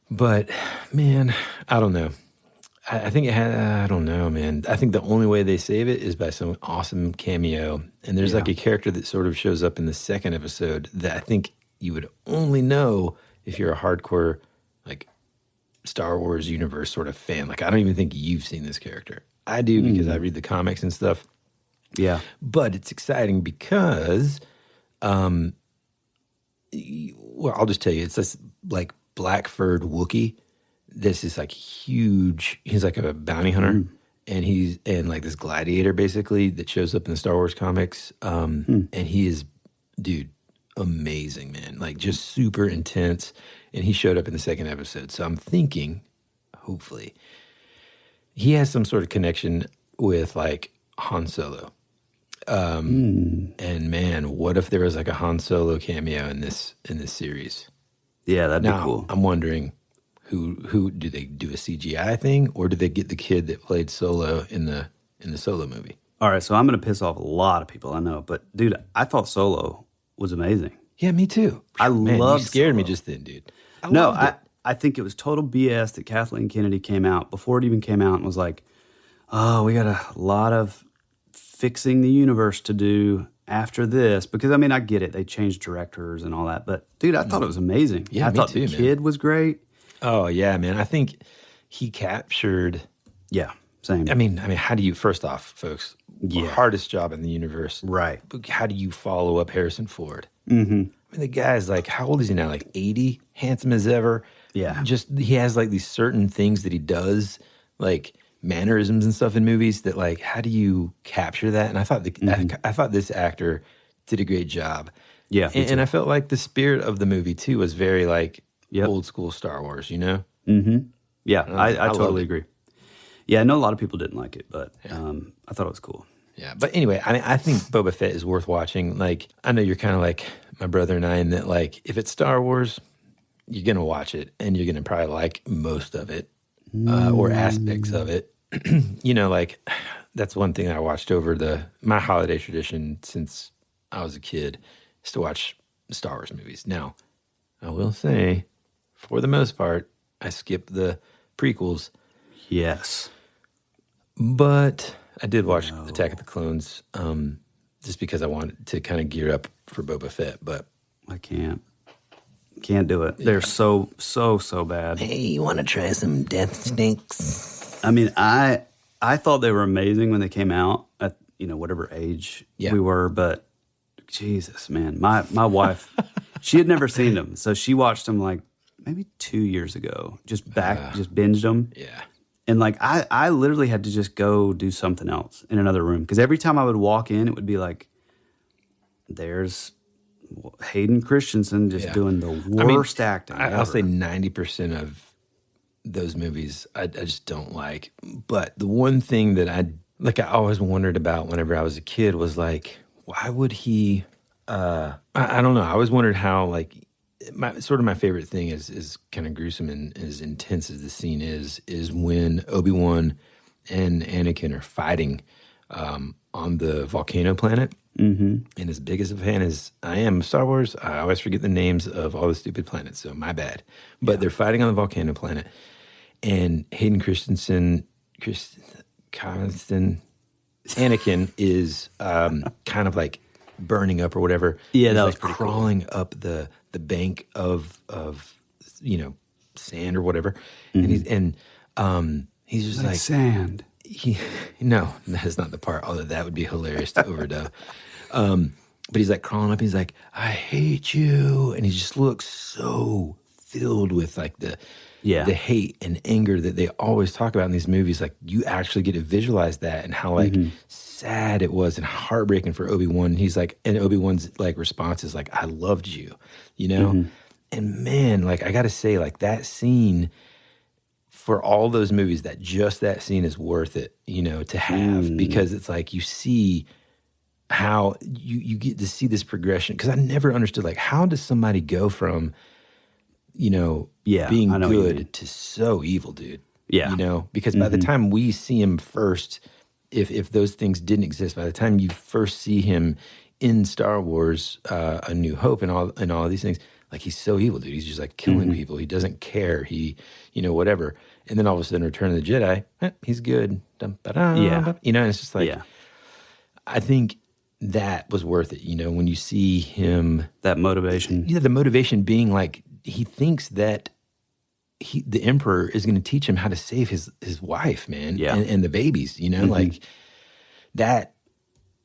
But, man, I don't know. I think it had, I don't know, man. I think the only way they save it is by some awesome cameo. And there's like a character that sort of shows up in the second episode that I think you would only know if you're a hardcore, like, Star Wars universe sort of fan. Like, I don't even think you've seen this character. I do because I read the comics and stuff. Yeah. But it's exciting because, well, I'll just tell you, it's this, like, black-furred Wookiee. This is like huge. He's like a bounty hunter, and like this gladiator basically that shows up in the Star Wars comics. And he is, dude, amazing, man. Like just super intense. And he showed up in the second episode. So I'm thinking, hopefully, he has some sort of connection with like Han Solo. And man, what if there was like a Han Solo cameo in this series? Yeah, that'd be cool. I'm wondering. Who do they do a CGI thing, or do they get the kid that played Solo in the Solo movie? All right, so I'm going to piss off a lot of people, I know, but dude, I thought Solo was amazing. Yeah, me too. Man, you scared Solo. me just then, dude. I think it was total BS that Kathleen Kennedy came out before it even came out and was like, "Oh, we got a lot of fixing the universe to do after this." Because I mean, I get it; they changed directors and all that, but dude, I thought it was amazing. Yeah, I me thought too, the man. kid was great. Oh yeah, man. I think he captured. Yeah, same. I mean, how do you? First off, folks, hardest job in the universe, right? How do you follow up Harrison Ford? I mean, the guy's like, how old is he now? Like 80, handsome as ever. Yeah, just he has like these certain things that he does, like mannerisms and stuff in movies. That like, how do you capture that? And I thought I thought this actor did a great job. Yeah, and I felt like the spirit of the movie too was very like. Old school Star Wars, you know? Yeah, I totally agree. Yeah, I know a lot of people didn't like it, but I thought it was cool. Yeah, but anyway, I mean, I think Boba Fett is worth watching. Like, I know you're kind of like my brother and I in that, like, if it's Star Wars, you're going to watch it, and you're going to probably like most of it or aspects of it. You know, like, that's one thing I watched over my holiday tradition since I was a kid is to watch Star Wars movies. Now, I will say, for the most part, I skip the prequels. Yes. But I did watch Attack of the Clones just because I wanted to kind of gear up for Boba Fett. But I can't do it. They're so bad. Hey, you want to try some death stinks? I mean, I thought they were amazing when they came out at, whatever age we were. But Jesus, man, my wife, she had never seen them. So she watched them like maybe 2 years ago, just binged them. Yeah. And like, I literally had to just go do something else in another room. Because every time I would walk in, it would be like, there's Hayden Christensen just doing the worst acting. I'll say 90% of those movies I just don't like. But the one thing that I always wondered about whenever I was a kid was like, why would he, I don't know. I always wondered how like my favorite thing is kind of gruesome and as intense as the scene is when Obi-Wan and Anakin are fighting on the volcano planet. Mm-hmm. And as big as a fan as I am of Star Wars, I always forget the names of all the stupid planets, so my bad. But they're fighting on the volcano planet, and Hayden Christensen, Anakin is kind of like burning up or whatever. Yeah, he's that was like crawling up the bank of sand or whatever, and he's just like sand. No, that is not the part. Although that would be hilarious to overdub. But he's like crawling up. He's like, "I hate you," and he just looks so filled with like the hate and anger that they always talk about in these movies. Like you actually get to visualize that and how like sad it was and heartbreaking for Obi-Wan. He's like, and Obi-Wan's like response is like, "I loved you," you know. And man, like I got to say, like that scene. For all those movies, that scene is worth it, you know, to have because it's like you see how you get to see this progression. Because I never understood, like, how does somebody go from, you know, being good to so evil, dude? Yeah, you know, because by the time we see him first, if those things didn't exist, by the time you first see him in Star Wars, A New Hope, and all of these things, like he's so evil, dude. He's just like killing people. He doesn't care. He, you know, whatever. And then all of a sudden, Return of the Jedi, he's good. Yeah. You know, and it's just like, I think that was worth it, you know, when you see him. That motivation. Yeah, the motivation being like, he thinks that the Emperor is going to teach him how to save his wife, man, and the babies, you know, like that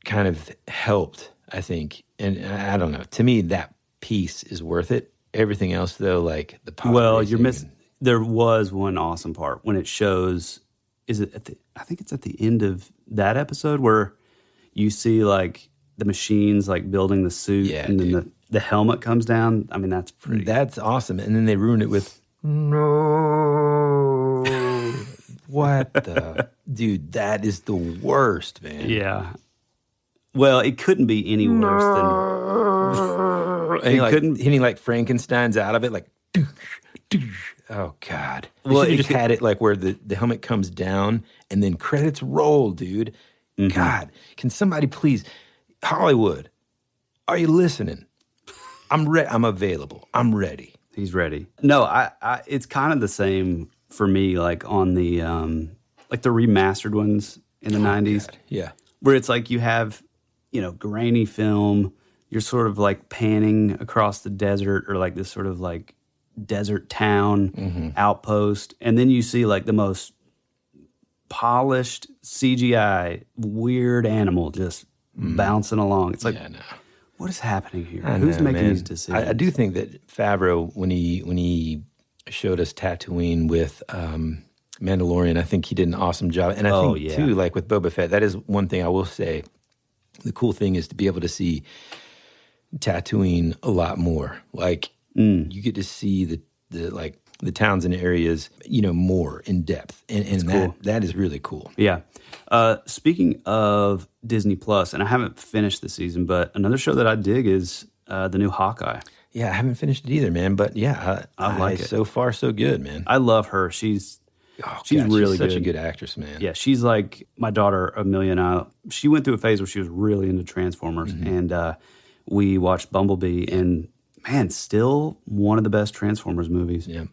kind of helped, I think. And I don't know. To me, that piece is worth it. Everything else, though, like the pod racing you're missing. There was one awesome part when it shows. Is it I think it's at the end of that episode where you see like the machines like building the suit, and then the helmet comes down. I mean, that's pretty. That's awesome. And then they ruined it with no. What the dude? That is the worst, man. Yeah. Well, it couldn't be any worse than. And he like Frankenstein's out of it, like. Oh God! Well, you just had it like where the helmet comes down and then credits roll, dude. God, can somebody please, Hollywood? Are you listening? I'm ready. I'm available. I'm ready. He's ready. No, I it's kind of the same for me. Like on the like the remastered ones in the 90s. God. Yeah, where it's like you have grainy film. You're sort of like panning across the desert or like this sort of like desert town outpost, and then you see like the most polished CGI weird animal just bouncing along. It's like, what is happening here? Who's making these decisions? I do think that Favreau, when he showed us Tatooine with Mandalorian, I think he did an awesome job. And I think too, like with Boba Fett, that is one thing I will say. The cool thing is to be able to see Tatooine a lot more. Like you get to see the towns and areas, more in depth, and cool. that is really cool. Yeah. Speaking of Disney Plus, and I haven't finished the season, but another show that I dig is the new Hawkeye. Yeah, I haven't finished it either, man. But yeah, I like it. So far, so good, man. I love her. She's really such a good actress, man. Yeah, she's like my daughter Amelia. She went through a phase where she was really into Transformers, and we watched Bumblebee, and man, still one of the best Transformers movies. Yeah.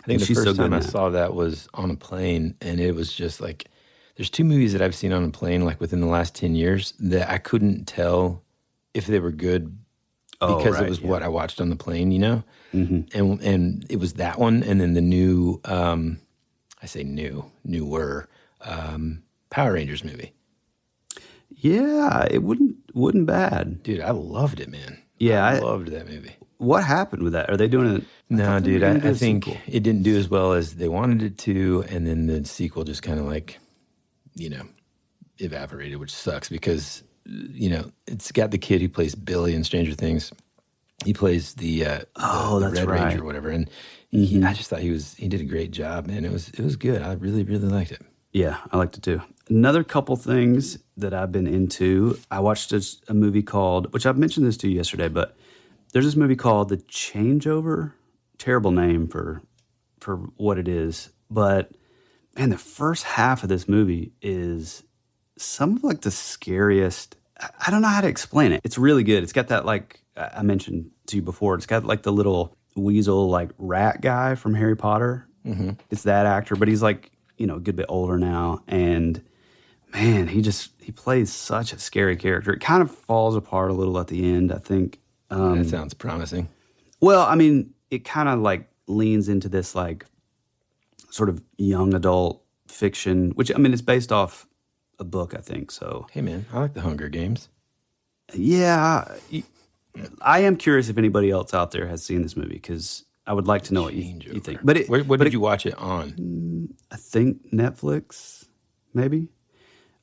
I think the first time I saw that was on a plane, and it was just like, there's two movies that I've seen on a plane like within the last 10 years that I couldn't tell if they were good because it was what I watched on the plane, and it was that one, and then the new, I say newer Power Rangers movie. Yeah, it wasn't bad, dude. I loved it, man. Yeah, I loved that movie. What happened with that? Are they doing it? No, dude. I think it didn't do as well as they wanted it to, and then the sequel just kind of like, evaporated, which sucks because it's got the kid who plays Billy in Stranger Things. He plays the Red Ranger or whatever, and I just thought he did a great job, man. It was good. I really, really liked it. Yeah, I liked it too. Another couple things that I've been into. I watched a movie called, which I've mentioned this to you yesterday, but There's this movie called The Changeover. Terrible name for what it is, but man, the first half of this movie is some of like the scariest. I don't know how to explain it. It's really good. It's got that, like I mentioned to you before, it's got like the little weasel like rat guy from Harry Potter. Mm-hmm. It's that actor, but he's like, a good bit older now, and man, he plays such a scary character. It kind of falls apart a little at the end, I think. That sounds promising. Well, I mean, it kind of like leans into this like sort of young adult fiction, which, I mean, it's based off a book, I think. So, hey man, I like the Hunger Games. Yeah, I am curious if anybody else out there has seen this movie, because I would like to know what you think. But what did you watch it on? I think Netflix, maybe.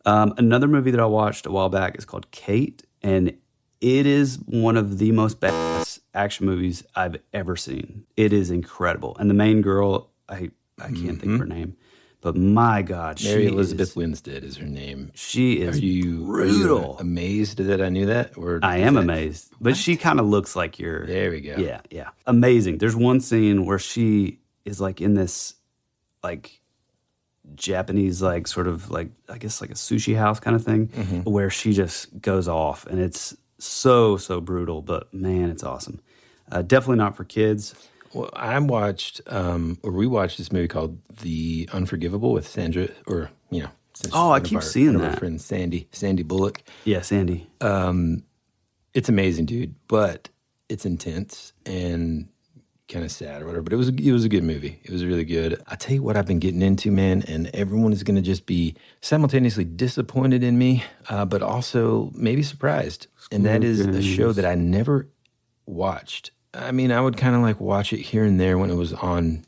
Another movie that I watched a while back is called Kate, and it is one of the most badass action movies I've ever seen. It is incredible, and the main girl, I can't think of her name, but my God, Mary Elizabeth Winstead is her name. She is brutal. Are you amazed that I knew that? Or I am amazed, but she kind of looks like your. There we go. Yeah, amazing. There's one scene where she is like in this, like, Japanese, like, sort of like, I guess like a sushi house kind of thing, where she just goes off, and it's so brutal, but man, it's awesome. Definitely not for kids. Well, I watched or rewatched this movie called The Unforgivable with Sandra, or I keep seeing that. Our friend Sandy Bullock. Yeah, Sandy. It's amazing, dude, but it's intense and kind of sad or whatever. But it was a good movie. It was really good. I tell you what I've been getting into, man, and everyone is going to just be simultaneously disappointed in me, but also maybe surprised. And that is a show that I never watched. I mean, I would kind of like watch it here and there when it was on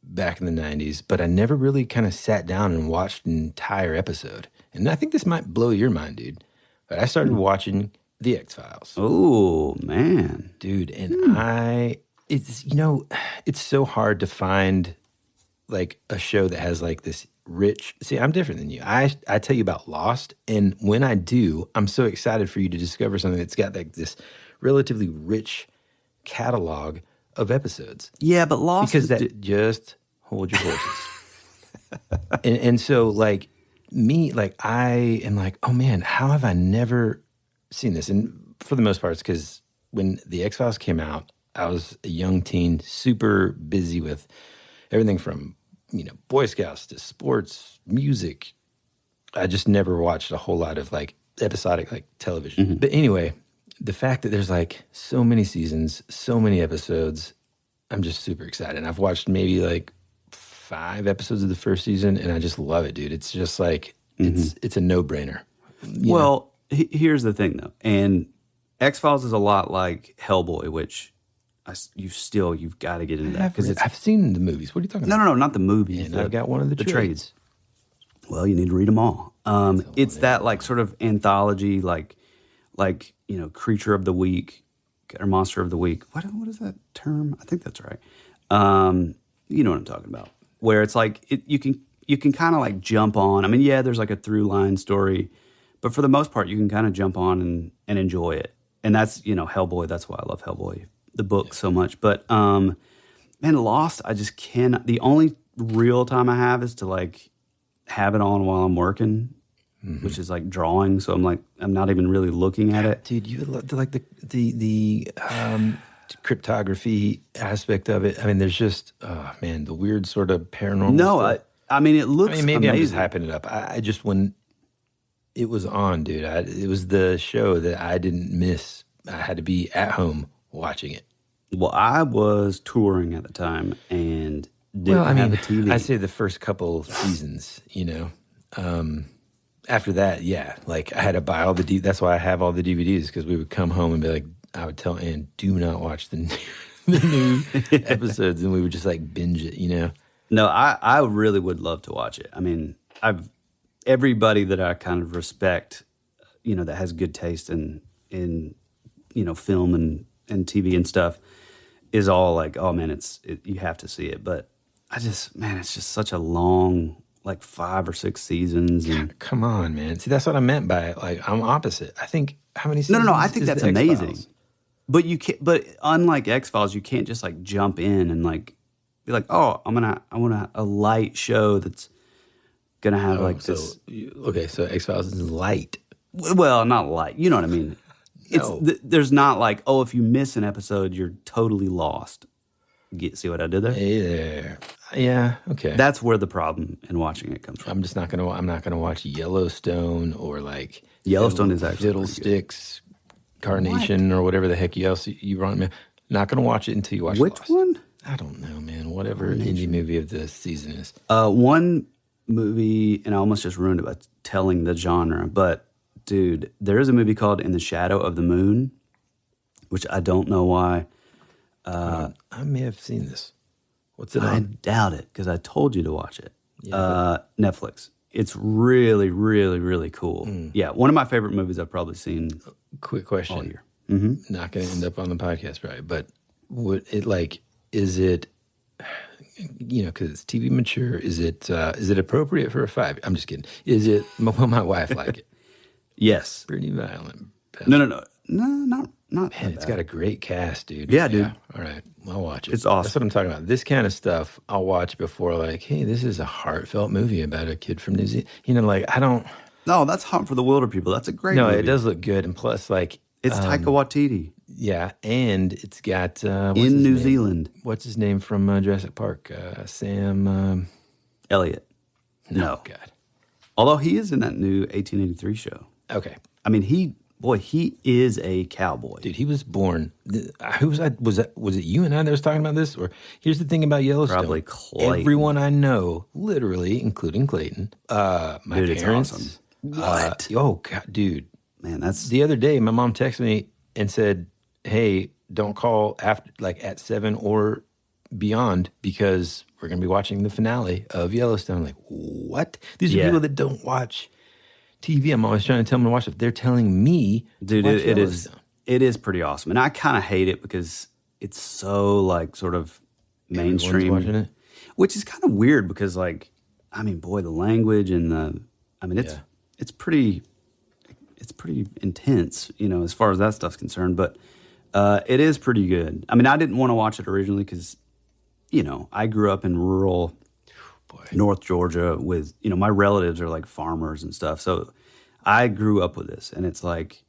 back in the 90s, but I never really kind of sat down and watched an entire episode. And I think this might blow your mind, dude. But I started watching The X-Files. Oh, man. Dude, and it's so hard to find like a show that has like this rich. See, I'm different than you. I tell you about Lost, and when I do, I'm so excited for you to discover something that's got like this relatively rich catalog of episodes. Yeah, but Lost just hold your horses. and so like me, like I am like, oh man, how have I never seen this? And for the most part, it's because when the X-Files came out, I was a young teen, super busy with everything from, Boy Scouts to sports, music. I just never watched a whole lot of like episodic like television. Mm-hmm. But anyway, the fact that there's like so many seasons, so many episodes, I'm just super excited. And I've watched maybe like 5 episodes of the first season, and I just love it, dude. It's just like, it's a no-brainer. Well, here's the thing though. And X-Files is a lot like Hellboy, which you've got to get into that. Because I've seen the movies. What are you talking about? No, not the movies. And I've got one of the trades. Well, you need to read them all. It's that like sort of anthology, like Creature of the Week or Monster of the Week. What is that term? I think that's right. You know what I'm talking about. Where it's like you can kind of like jump on. I mean, yeah, there's like a through line story, but for the most part, you can kind of jump on and enjoy it. And that's Hellboy. That's why I love Hellboy, the book, so much. But man, Lost, I just cannot. The only real time I have is to like have it on while I'm working. Mm-hmm. Which is like drawing, so I'm not even really looking at it. Dude, you like the cryptography aspect of it. I mean, there's just the weird sort of paranormal. No, stuff. I mean, it looks. Maybe amazing. I'm just hyping it up. I just when it was on, dude, it was the show that I didn't miss. I had to be at home watching it. Well, I was touring at the time and didn't have a TV. I'd say the first couple seasons, After that, yeah, like I had to buy all the that's why I have all the DVDs, because we would come home and be like, I would tell Ann, do not watch the new episodes, and we would just like binge it, No, I really would love to watch it. I mean, everybody that I kind of respect, that has good taste in film and TV and stuff, is all like, oh man, you have to see it. But it's just such a long, like 5 or 6 seasons. And come on, man. See, that's what I meant by it. Like, I'm opposite. I think how many seasons? No. I think that's amazing. But you can't. But unlike X-Files, you can't just like jump in and like be like, oh, I want a light show that's gonna have this. So X-Files is light. Well, not light. You know what I mean? No. There's not like, oh, if you miss an episode, you're totally lost. See what I did there? Hey there. Yeah. Okay. That's where the problem in watching it comes from. I'm not gonna watch Yellowstone or like Yellowstone is actually Fiddlesticks, Carnation, or whatever the heck else you run. Man, not gonna watch it until you watch. Which Lost. one? I don't know, man. Whatever indie movie of the season is. One movie, and I almost just ruined it by telling the genre, but dude, there is a movie called In the Shadow of the Moon, which I don't know why. I may have seen this. What's it on? I doubt it because I told you to watch it. Yeah, Netflix. It's really, really, really cool. Yeah, one of my favorite movies I've probably seen Quick question. all year. Not going to end up on the podcast, right? But is it, because it's TV mature, is it appropriate for a 5? I'm just kidding. Will my wife like it? Yes. Pretty violent. No, not. Man, it's got a great cast, dude. Yeah, dude. All right, I'll watch it. It's awesome. That's what I'm talking about. This kind of stuff I'll watch before, like, hey, this is a heartfelt movie about a kid from New Zealand. I don't. No, that's Hunt for the Wilder People. That's a great movie. No, it does look good, and plus, like, it's Taika Waititi. Yeah, and it's got in New Zealand. What's his name from Jurassic Park? Sam Elliott. No, God. Although he is in that new 1883 show. Okay. I mean, he is a cowboy. Dude, he was born. Who was I? Was it you and I that was talking about this? Or here's the thing about Yellowstone. Probably Clayton. Everyone I know, literally, including Clayton, my dude, parents. it's awesome. What? Oh God, dude. Man, that's the other day. My mom texted me and said, "Hey, don't call after at 7 or beyond because we're gonna be watching the finale of Yellowstone." I'm like, what? These are people that don't watch TV. I'm always trying to tell them to watch it. They're telling me, dude, it is pretty awesome, and I kind of hate it because it's so like sort of mainstream, watching it, which is kind of weird because the language and it's pretty intense, as far as that stuff's concerned. But it is pretty good. I mean, I didn't want to watch it originally because I grew up in rural North Georgia with, my relatives are like farmers and stuff. So I grew up with this, and it's like,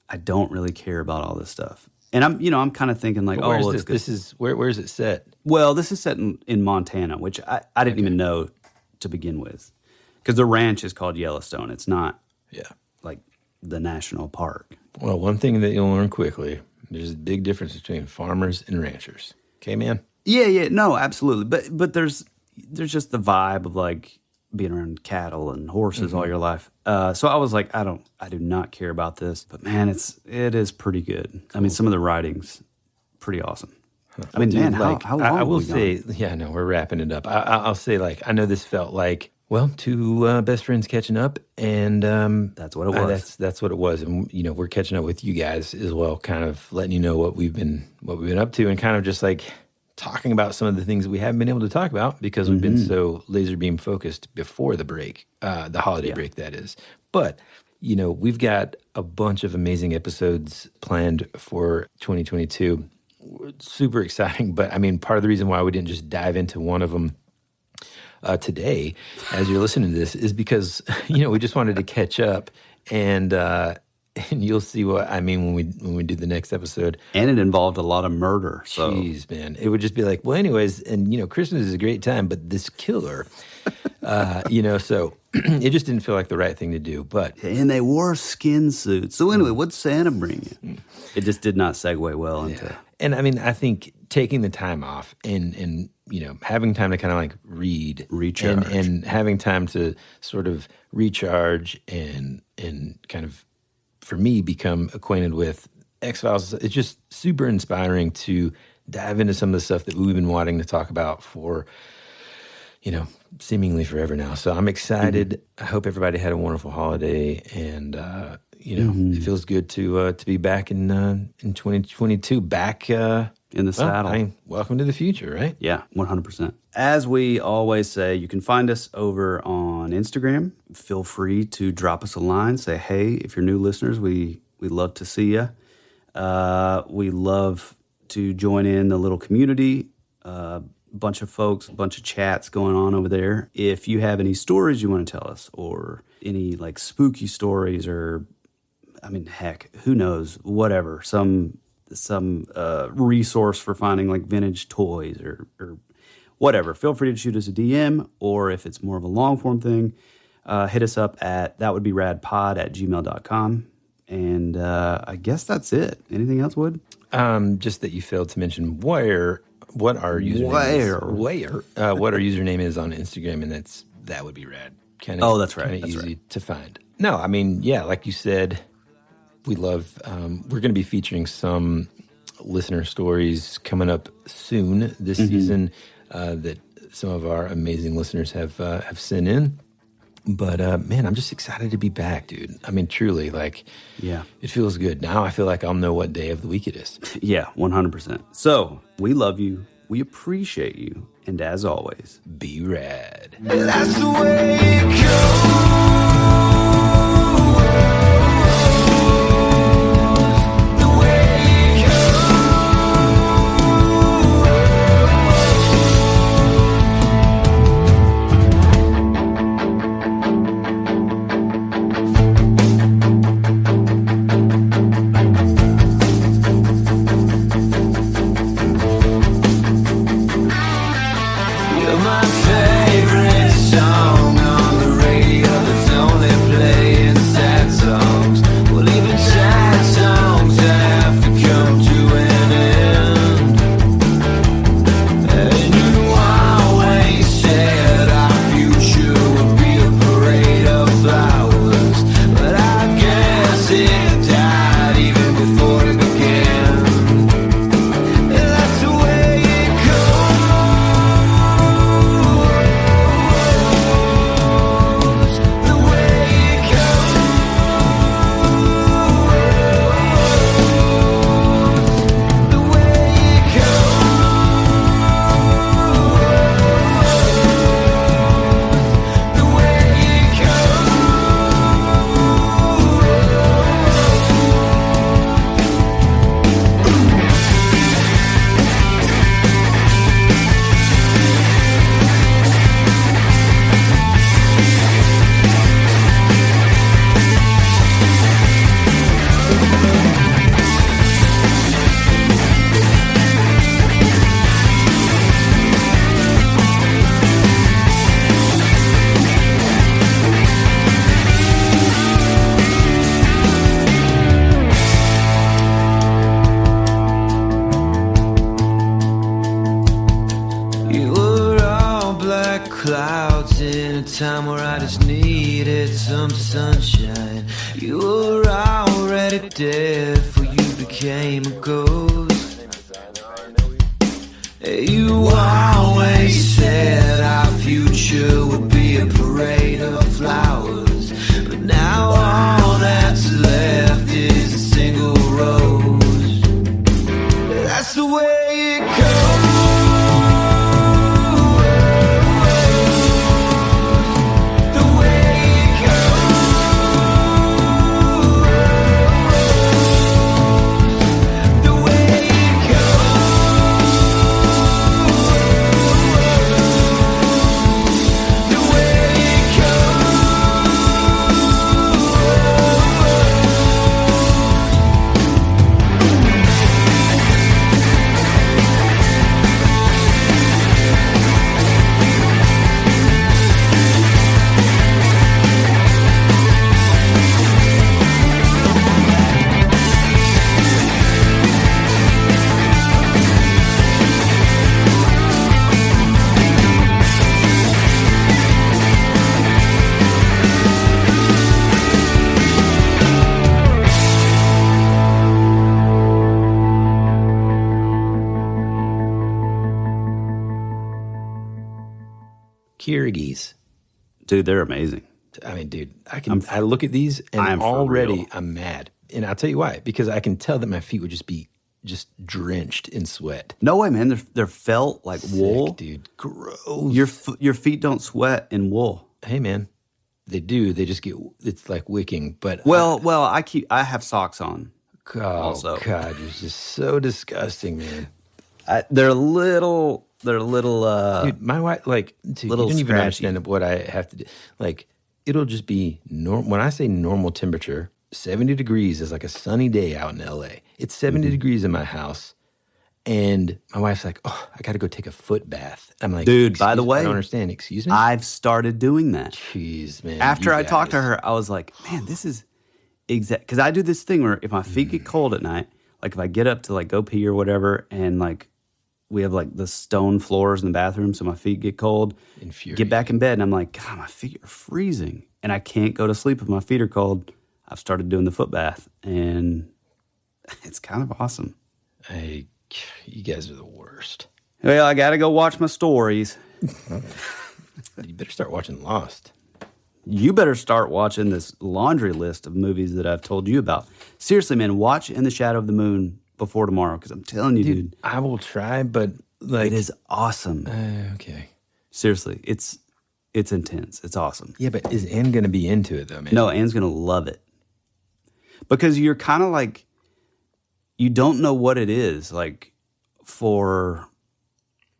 I don't really care about all this stuff. And I'm kind of thinking like, where is it set? Well, this is set in Montana, which I didn't even know to begin with, because the ranch is called Yellowstone. It's not like the national park. Well, one thing that you'll learn quickly, there's a big difference between farmers and ranchers. Okay, man? Yeah, no, absolutely. But there's just the vibe of like being around cattle and horses all your life. So I was like, I do not care about this. But man, it is pretty good. Cool. I mean, some of the writing's pretty awesome. I mean, dude, man, how long I will say, no, we're wrapping it up. I'll say, like, I know this felt like, well, two best friends catching up, and that's what it was. That's what it was, and we're catching up with you guys as well, kind of letting you know what we've been up to, and kind of just like talking about some of the things we haven't been able to talk about because we've been so laser beam focused before the break, the holiday break, that is. But we've got a bunch of amazing episodes planned for 2022. Super exciting, but I mean, part of the reason why we didn't just dive into one of them today, as you're listening to this, is because we just wanted to catch up, and you'll see what I mean when we do the next episode. And it involved a lot of murder. So, jeez, man, it would just be like, well, anyways, and Christmas is a great time, but this killer, so it just didn't feel like the right thing to do. And they wore skin suits. So anyway, what'd Santa bring you? It just did not segue well into. And I mean, I think taking the time off and having time to kind of like recharge, and having time to sort of recharge and kind of, for me, become acquainted with X-Files. It's just super inspiring to dive into some of the stuff that we've been wanting to talk about for, seemingly forever now. So I'm excited. I hope everybody had a wonderful holiday, and it feels good to be back in 2022, back in the saddle. Welcome to the future, right? Yeah, 100%. As we always say, you can find us over on Instagram. Feel free to drop us a line. Say, hey, if you're new listeners, we love to see you. We love to join in the little community. Bunch of folks, a bunch of chats going on over there. If you have any stories you want to tell us, or any like spooky stories, or I mean, heck, who knows, whatever, some resource for finding like vintage toys or whatever, feel free to shoot us a DM, or if it's more of a long form thing, hit us up at thatwouldberadpod@gmail.com. And I guess that's it. Anything else, Wood? Just that you failed to mention what our username is. What our username is on Instagram, and that would be rad. That's right. Kind of easy to find. No, I mean, yeah, like you said, we love. We're going to be featuring some listener stories coming up soon this season that some of our amazing listeners have sent in. But man, I'm just excited to be back, dude. I mean, truly, like, yeah, it feels good. Now I feel like I'll know what day of the week it is. Yeah, 100%. So we love you. We appreciate you. And as always, be rad. That's the way it goes. clouds in a time where I just needed some sunshine. You were already dead before you became a ghost. You always said our future would be a parade of flowers, but now all that's left is a single rose. That's the way it goes. Kyrgyz. Dude, they're amazing. I mean, dude, I look at these and already I'm mad. And I'll tell you why. Because I can tell that my feet would just be drenched in sweat. No way, man. They're felt like Sick, wool. Dude, gross. Your feet don't sweat in wool. Hey, man. They do. They just get, it's like wicking. But I have socks on Oh, also. God, you're just so disgusting, man. They're a little. Dude, my wife, like, dude, you little don't even scratchy. understand what I have to do. Like, it'll just be normal. When I say normal temperature, 70 degrees is like a sunny day out in LA. It's 70 degrees in my house. And my wife's like, oh, I got to go take a foot bath. I'm like, dude, by the way, I don't understand. Excuse me? I've started doing that. Jeez, man. After I talked to guys. her, I was like, man, this is exact. Because I do this thing where if my feet get cold at night, like if I get up to like go pee or whatever, and like we have like the stone floors in the bathroom, so my feet get cold, get back in bed, and I'm like, God, my feet are freezing. And I can't go to sleep if my feet are cold. I've started doing the foot bath, and it's kind of awesome. You guys are the worst. Well, I got to go watch my stories. You better start watching Lost. You better start watching this laundry list of movies that I've told you about. Seriously, man, watch In the Shadow of the Moon before tomorrow, because I'm telling you, dude. I will try, but like it is awesome. Okay. Seriously, it's intense. It's awesome. Yeah, but is Ann going to be into it, though, man? No, Ann's going to love it. Because you're kind of like, you don't know what it is, like, for...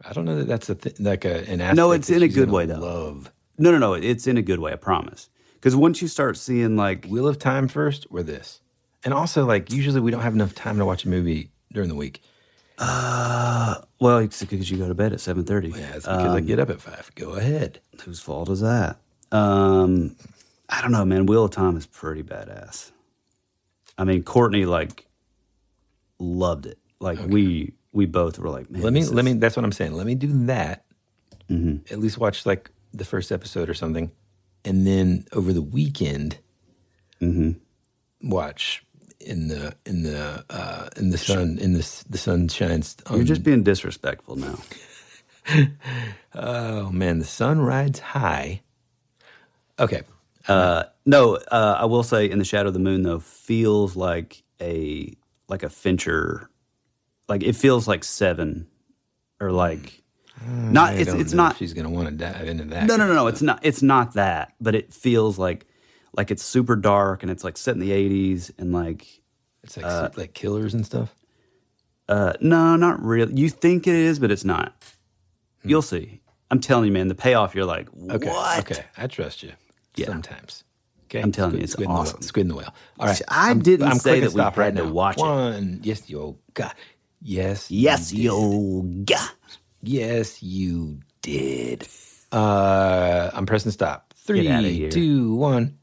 I don't know that that's an aspect. No, it's in a good way, though. Love. No, it's in a good way, I promise. Because once you start seeing, like... Wheel of Time first, or this? And also, like, usually we don't have enough time to watch a movie during the week. Well, it's because you go to bed at 7:30. Yeah, it's because I get up at 5. Go ahead. Whose fault is that? I don't know, man. Wheel of Time is pretty badass. I mean, Courtney, like, loved it. Like, okay. we both were like, man. Let me. That's what I'm saying. Let me do that. Mm-hmm. At least watch like the first episode or something, and then over the weekend, watch the sun shines. You're just being disrespectful now. Oh man, the sun rides high. Okay. No, I will say In the Shadow of the Moon though feels like a Fincher, like it feels like Seven, or like not. It's not. She's gonna want to dive into that. No. It's not that, but it feels like it's super dark and it's like set in the 80s and like it's like killers and stuff. No, not really. You think it is, but it's not. You'll see. I'm telling you, man. The payoff, you're like, what? Okay, I trust you. Yeah. Sometimes. Okay, I'm telling you, it's awesome. Squid in the Whale. All right, I didn't say that we had to watch it. One, yes, yoga. Yes, yoga. Yes, you did. I'm pressing stop. 3, 2, 1.